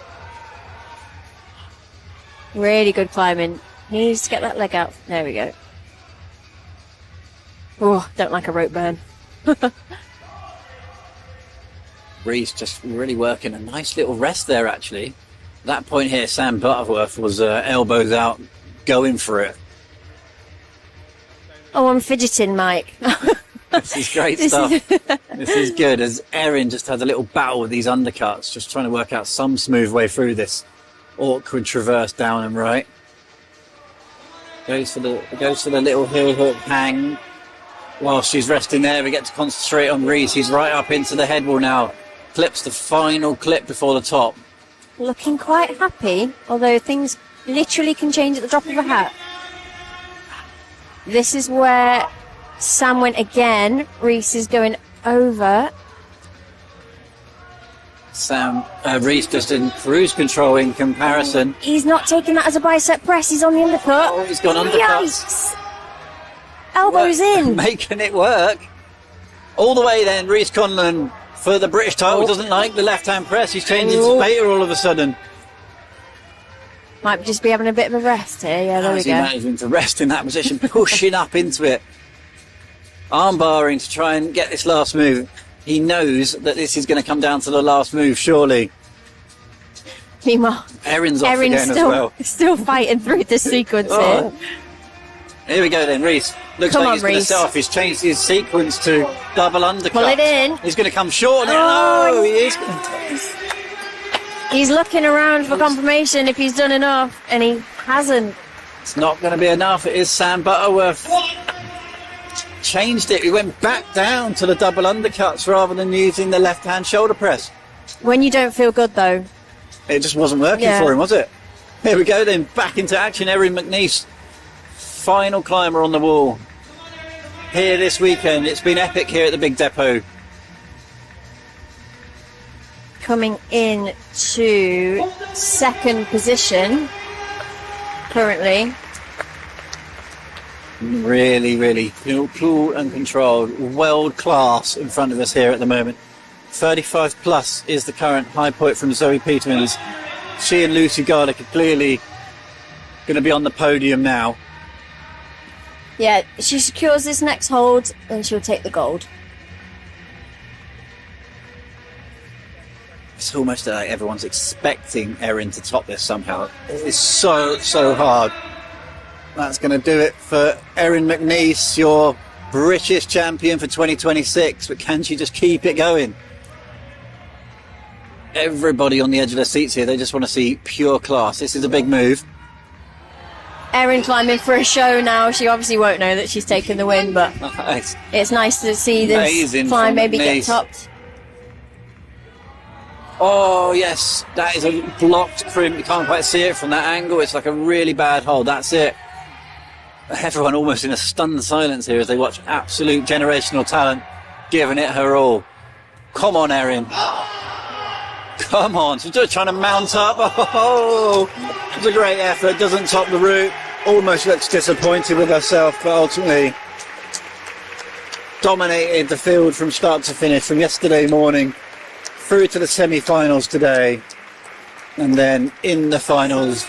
Really good climbing. Needs to get that leg out. There we go. Oh, don't like a rope burn. Reese just really working a nice little rest there, actually. At that point here, Sam Butterworth was elbows out, going for it. Oh, I'm fidgeting, Mike. This is great stuff. This is good, as Erin just had a little battle with these undercuts, just trying to work out some smooth way through this awkward traverse down and right. Goes for the little heel hook hang. While she's resting there, we get to concentrate on Reese. He's right up into the head wall now. Clips the final clip before the top. Looking quite happy, although things literally can change at the drop of a hat. This is where Sam went again. Reese is going over. Reese just in cruise control in comparison. He's not taking that as a bicep press. He's on the undercut. Oh, he's gone undercut. Yikes. Elbows in. Making it work. All the way then, Reese Conlin for the British title. Doesn't like the left-hand press. He's changing to beta all of a sudden. Might just be having a bit of a rest here. Yeah, there we go. Managing to rest in that position, pushing up into it. Arm barring to try and get this last move. He knows that this is going to come down to the last move, surely. Meanwhile, Erin's off again as well. Still fighting through this sequence here. Here we go then, Reese. Looks like he's going to set off. He's changed his sequence to double undercut. Pull it in. He's going to come short. Oh, he is. He's looking around for confirmation if he's done enough, and he hasn't. It's not going to be enough. It is Sam Butterworth. Changed it. He went back down to the double undercuts rather than using the left-hand shoulder press. When you don't feel good, though. It just wasn't working for him, was it? Here we go then. Back into action. Erin McNice. Final climber on the wall. Here this weekend. It's been epic here at the Big Depot. Coming in to second position currently. Really cool and controlled. World class in front of us here at the moment. 35 plus is the current high point from Zoe Peetermans. She and Lucy Garlick are clearly going to be on the podium now. Yeah, if she secures this next hold, then she'll take the gold. It's almost like everyone's expecting Erin to top this somehow. It's so hard. That's going to do it for Erin McNice, your British champion for 2026. But can she just keep it going? Everybody on the edge of their seats here, they just want to see pure class. This is a big move. Erin climbing for a show now. She obviously won't know that she's taken the win, but it's nice to see this Amazing climb maybe McNice. get topped. Oh, yes, that is a blocked crimp. You can't quite see it from that angle. It's like a really bad hold. That's it. Everyone almost in a stunned silence here as they watch absolute generational talent giving it her all. Come on, Erin. Come on. She's just trying to mount up. Oh, it's a great effort. Doesn't top the route. Almost looks disappointed with herself, but ultimately dominated the field from start to finish from yesterday morning through to the semi-finals today. And then in the finals,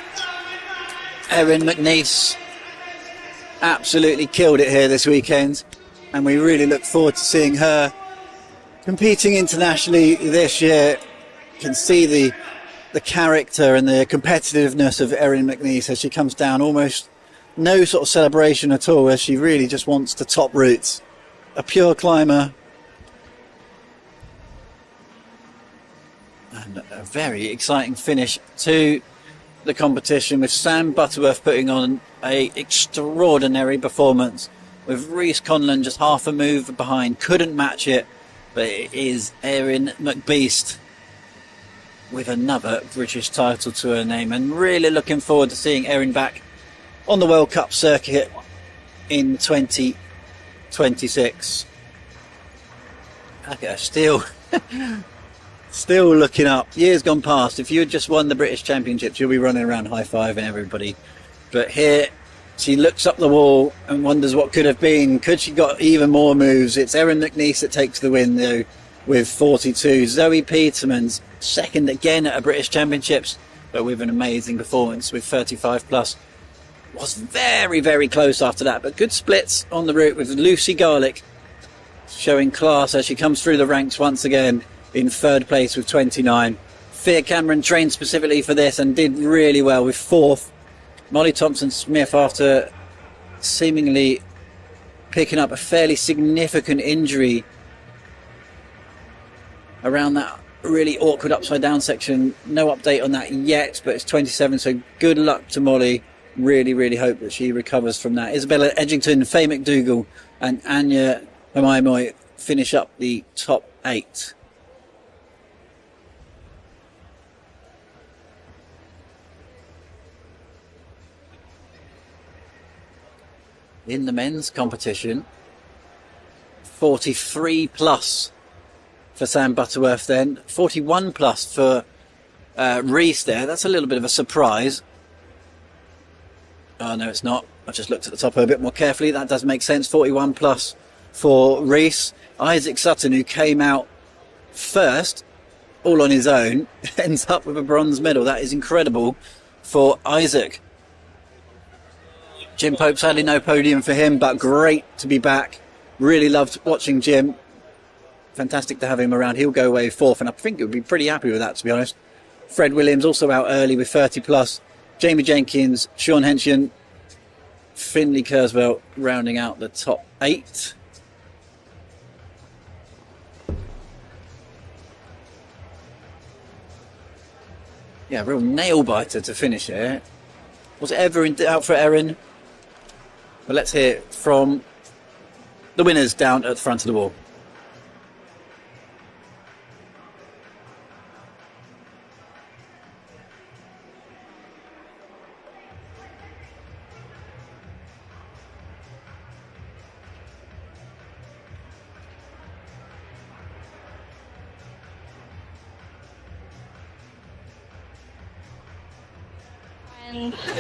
Erin McNice absolutely killed it here this weekend. And we really look forward to seeing her competing internationally this year. You can see the character and the competitiveness of Erin McNice as she comes down. Almost no sort of celebration at all, as she really just wants to top routes. A pure climber. And a very exciting finish to the competition, with Sam Butterworth putting on a extraordinary performance, with Reese Conlin just half a move behind, couldn't match it, but it is Erin McBeast with another British title to her name, and really looking forward to seeing Erin back on the World Cup circuit in 2026. Look at her still looking up. Years gone past, if you had just won the British Championships, you'll be running around high-fiving everybody. But here, she looks up the wall and wonders what could have been. Could she got even more moves? It's Erin McNice that takes the win, though, with 42. Zoe Peetermans, second again at a British Championships, but with an amazing performance with 35 plus. Was very, very close after that, but good splits on the route, with Lucy Garlick showing class as she comes through the ranks once again in third place with 29. Fae Cameron trained specifically for this and did really well with fourth. Molly Thompson-Smith, after seemingly picking up a fairly significant injury around that really awkward upside down section. No update on that yet, but it's 27, so good luck to Molly. Really hope that she recovers from that. Isabella Edgington, Faye McDougall and Anya Hmaimou finish up the top 8. In the men's competition, 43 plus for Sam Butterworth, then 41 plus for Reese there. That's a little bit of a surprise. Oh no, it's not. I just looked at the top of her a bit more carefully. That does make sense. 41 plus for Reese. Isaac Sutton, who came out first all on his own, ends up with a bronze medal. That is incredible for Isaac. Jim Pope, sadly no podium for him, but great to be back. Really loved watching Jim. Fantastic to have him around. He'll go away fourth, and I think he'll be pretty happy with that, to be honest. Fred Williams also out early with 30 plus. Jamie Jenkins, Sean Henchion, Finley Kurzweil rounding out the top 8. Yeah, real nail biter to finish here. Was it ever in doubt for Erin? But let's hear from the winners down at the front of the wall.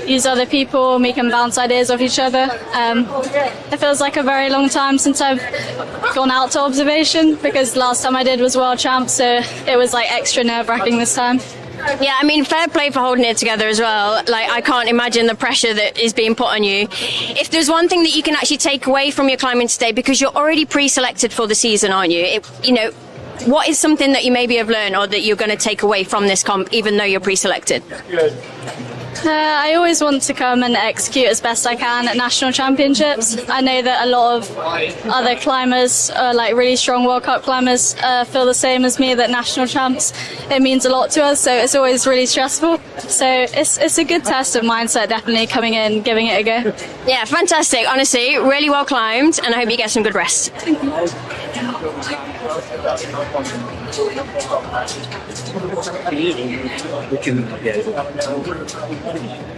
Use other people, we can bounce ideas off each other. It feels like a very long time since I've gone out to observation, because last time I did was World Champ, so it was like extra nerve-wracking this time. Yeah, I mean, fair play for holding it together as well. Like, I can't imagine the pressure that is being put on you. If there's one thing that you can actually take away from your climbing today, because you're already pre-selected for the season, aren't you? What is something that you maybe have learned or that you're going to take away from this comp, even though you're pre-selected? I always want to come and execute as best I can at national championships. I know that a lot of other climbers, like really strong World Cup climbers, feel the same as me, that national champs, it means a lot to us, so it's always really stressful. So it's a good test of mindset, definitely coming in, giving it a go. Yeah, fantastic. Honestly, really well climbed, and I hope you get some good rest.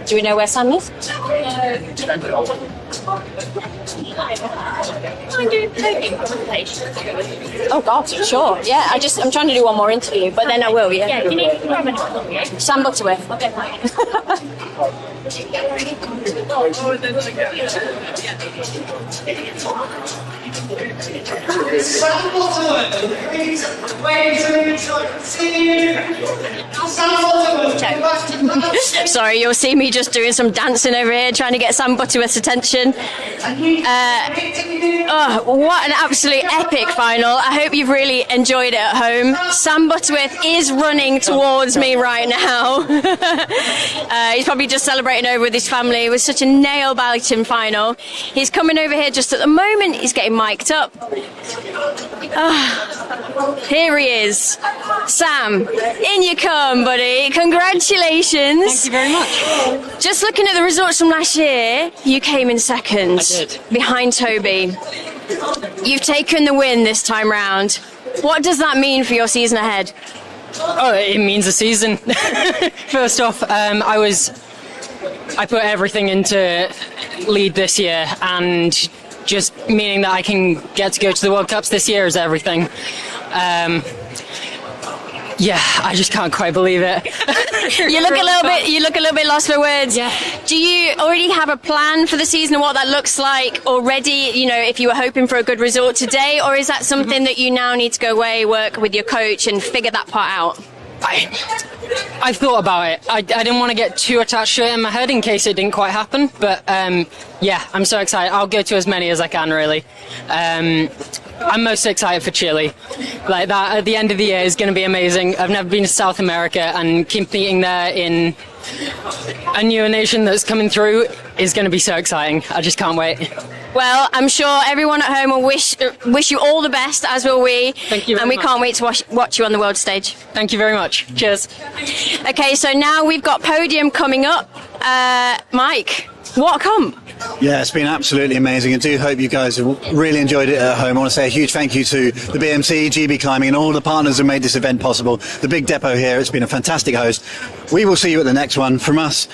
Do we know where Sam is? Oh God, sure. Yeah, I'm trying to do one more interview, but then I will. Yeah. Sam Butterworth. Sorry, you'll see me just doing some dancing over here, trying to get Sam Butterworth's attention. What an absolute epic final. I hope you've really enjoyed it at home. Sam Butterworth is running towards me right now. He's probably just celebrating over with his family. It was such a nail-biting final. He's coming over here just at the moment. He's getting mic'd up. Here he is. Sam, in you come, buddy. Congratulations. Thank you very much. Just looking at the results from last year, you came in second. I did. Behind Toby. You've taken the win this time round. What does that mean for your season ahead? Oh, it means a season. First off, I put everything into lead this year, and just meaning that I can get to go to the World Cups this year is everything. Yeah, I just can't quite believe it. You look a little bit lost for words. Yeah. Do you already have a plan for the season and what that looks like already? You know, if you were hoping for a good result today, or is that something that you now need to go away, work with your coach, and figure that part out? I've thought about it. I didn't want to get too attached to it in my head in case it didn't quite happen. But yeah, I'm so excited. I'll go to as many as I can, really. I'm most excited for Chile. Like that at the end of the year is going to be amazing. I've never been to South America, and competing there in a new nation that's coming through is going to be so exciting. I just can't wait. Well, I'm sure everyone at home will wish you all the best, as will we. Thank you very And we much. can't wait to watch you on the world stage. Thank you very much. Cheers. Okay, so now we've got podium coming up. Mike, what a comp. Yeah, it's been absolutely amazing. I do hope you guys have really enjoyed it at home. I want to say a huge thank you to the BMC, GB Climbing, and all the partners who made this event possible. The Big Depot here, it's been a fantastic host. We will see you at the next one. From us,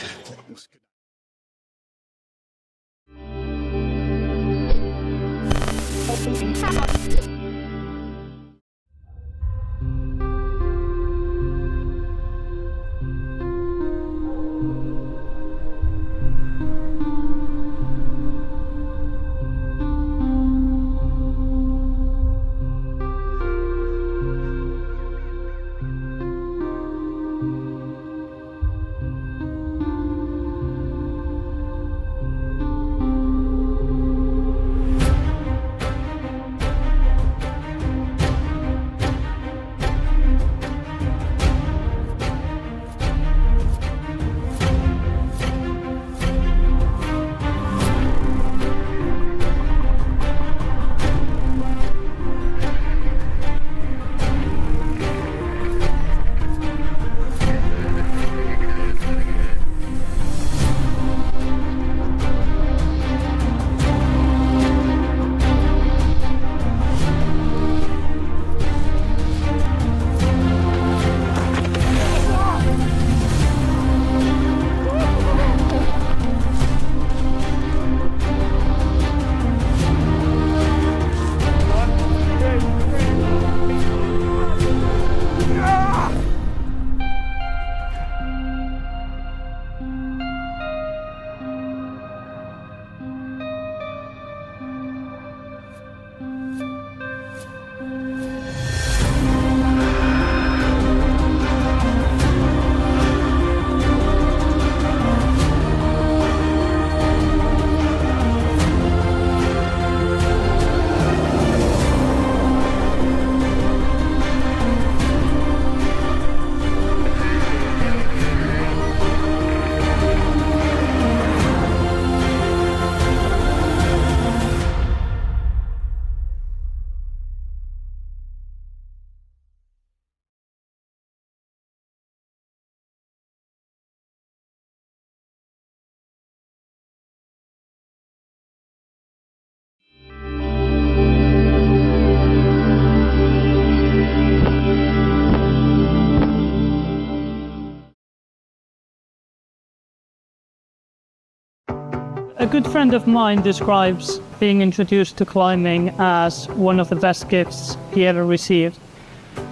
A good friend of mine describes being introduced to climbing as one of the best gifts he ever received.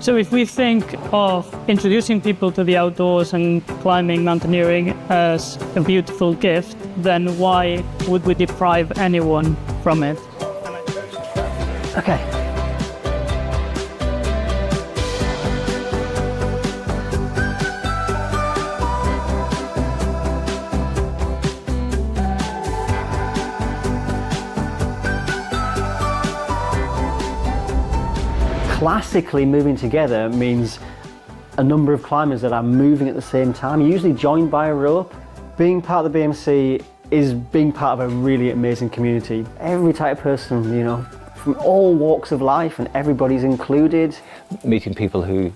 So if we think of introducing people to the outdoors and climbing, mountaineering as a beautiful gift, then why would we deprive anyone from it? Okay. Classically, moving together means a number of climbers that are moving at the same time, usually joined by a rope. Being part of the BMC is being part of a really amazing community. Every type of person, you know, from all walks of life, and everybody's included. Meeting people who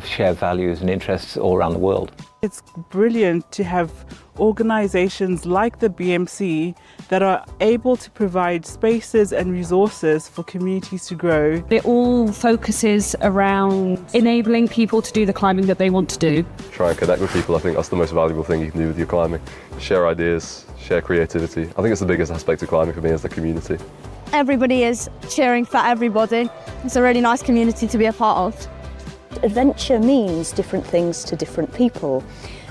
share values and interests all around the world. It's brilliant to have organisations like the BMC that are able to provide spaces and resources for communities to grow. It all focuses around enabling people to do the climbing that they want to do. Try and connect with people. I think that's the most valuable thing you can do with your climbing. Share ideas, share creativity. I think it's the biggest aspect of climbing for me, is the community. Everybody is cheering for everybody. It's a really nice community to be a part of. Adventure means different things to different people.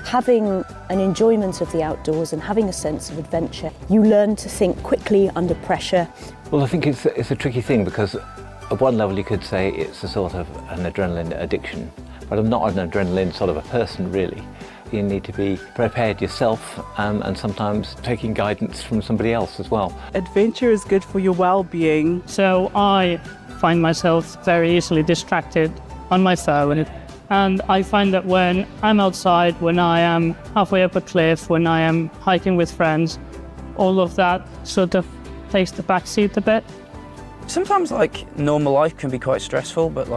Having an enjoyment of the outdoors and having a sense of adventure, you learn to think quickly under pressure. Well, I think it's a tricky thing, because at one level you could say it's a sort of an adrenaline addiction, but I'm not an adrenaline sort of a person, really. You need to be prepared yourself, and sometimes taking guidance from somebody else as well. Adventure is good for your well-being. So I find myself very easily distracted on my phone, and I find that when I'm outside, when I am halfway up a cliff, when I am hiking with friends, all of that sort of takes the back seat a bit. Sometimes normal life can be quite stressful, but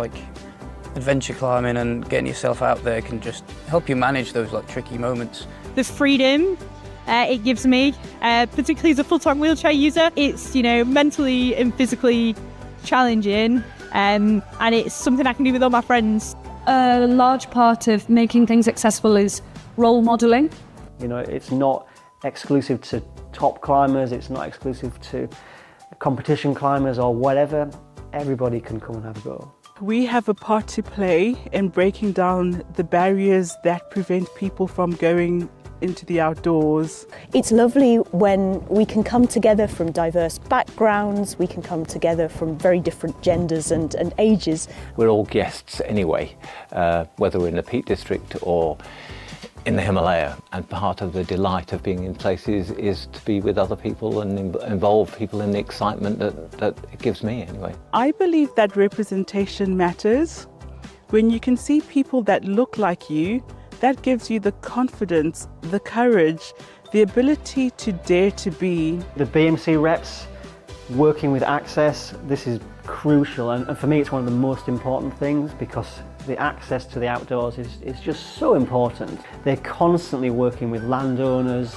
adventure climbing and getting yourself out there can just help you manage those tricky moments. The freedom it gives me, particularly as a full-time wheelchair user, it's mentally and physically challenging, and it's something I can do with all my friends. A large part of making things accessible is role modelling. You know, it's not exclusive to top climbers, it's not exclusive to competition climbers or whatever. Everybody can come and have a go. We have a part to play in breaking down the barriers that prevent people from going into the outdoors. It's lovely when we can come together from diverse backgrounds, we can come together from very different genders and ages. We're all guests anyway, whether we're in the Peak District or in the Himalaya, and part of the delight of being in places is to be with other people and involve people in the excitement that it gives me anyway. I believe that representation matters. When you can see people that look like you, that gives you the confidence, the courage, the ability to dare to be. The BMC reps working with access, this is crucial, and for me it's one of the most important things, because the access to the outdoors is just so important. They're constantly working with landowners,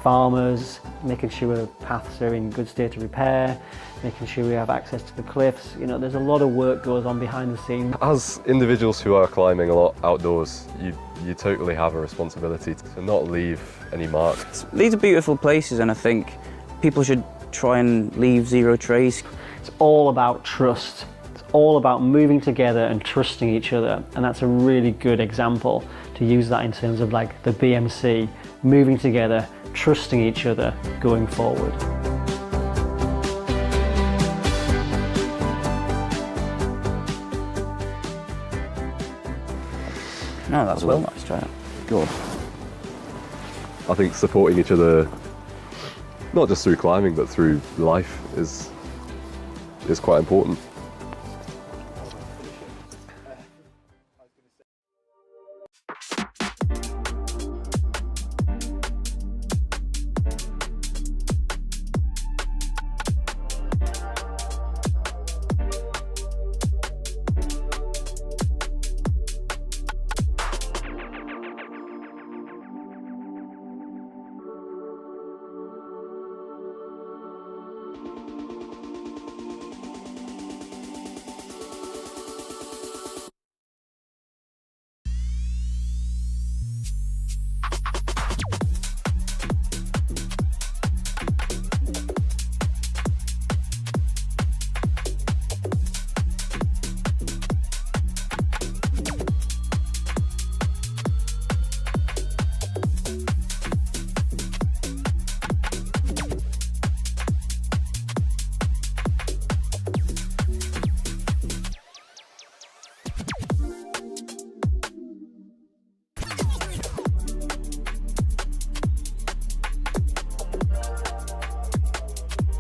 farmers, making sure paths are in good state of repair, making sure we have access to the cliffs. You know, there's a lot of work goes on behind the scenes. As individuals who are climbing a lot outdoors, you totally have a responsibility to not leave any mark. These are beautiful places, and I think people should try and leave zero trace. It's all about trust. It's all about moving together and trusting each other, and that's a really good example to use that in terms of the BMC, moving together, trusting each other going forward. No, that's well nice, try it. Go on. I think supporting each other, not just through climbing, but through life is quite important.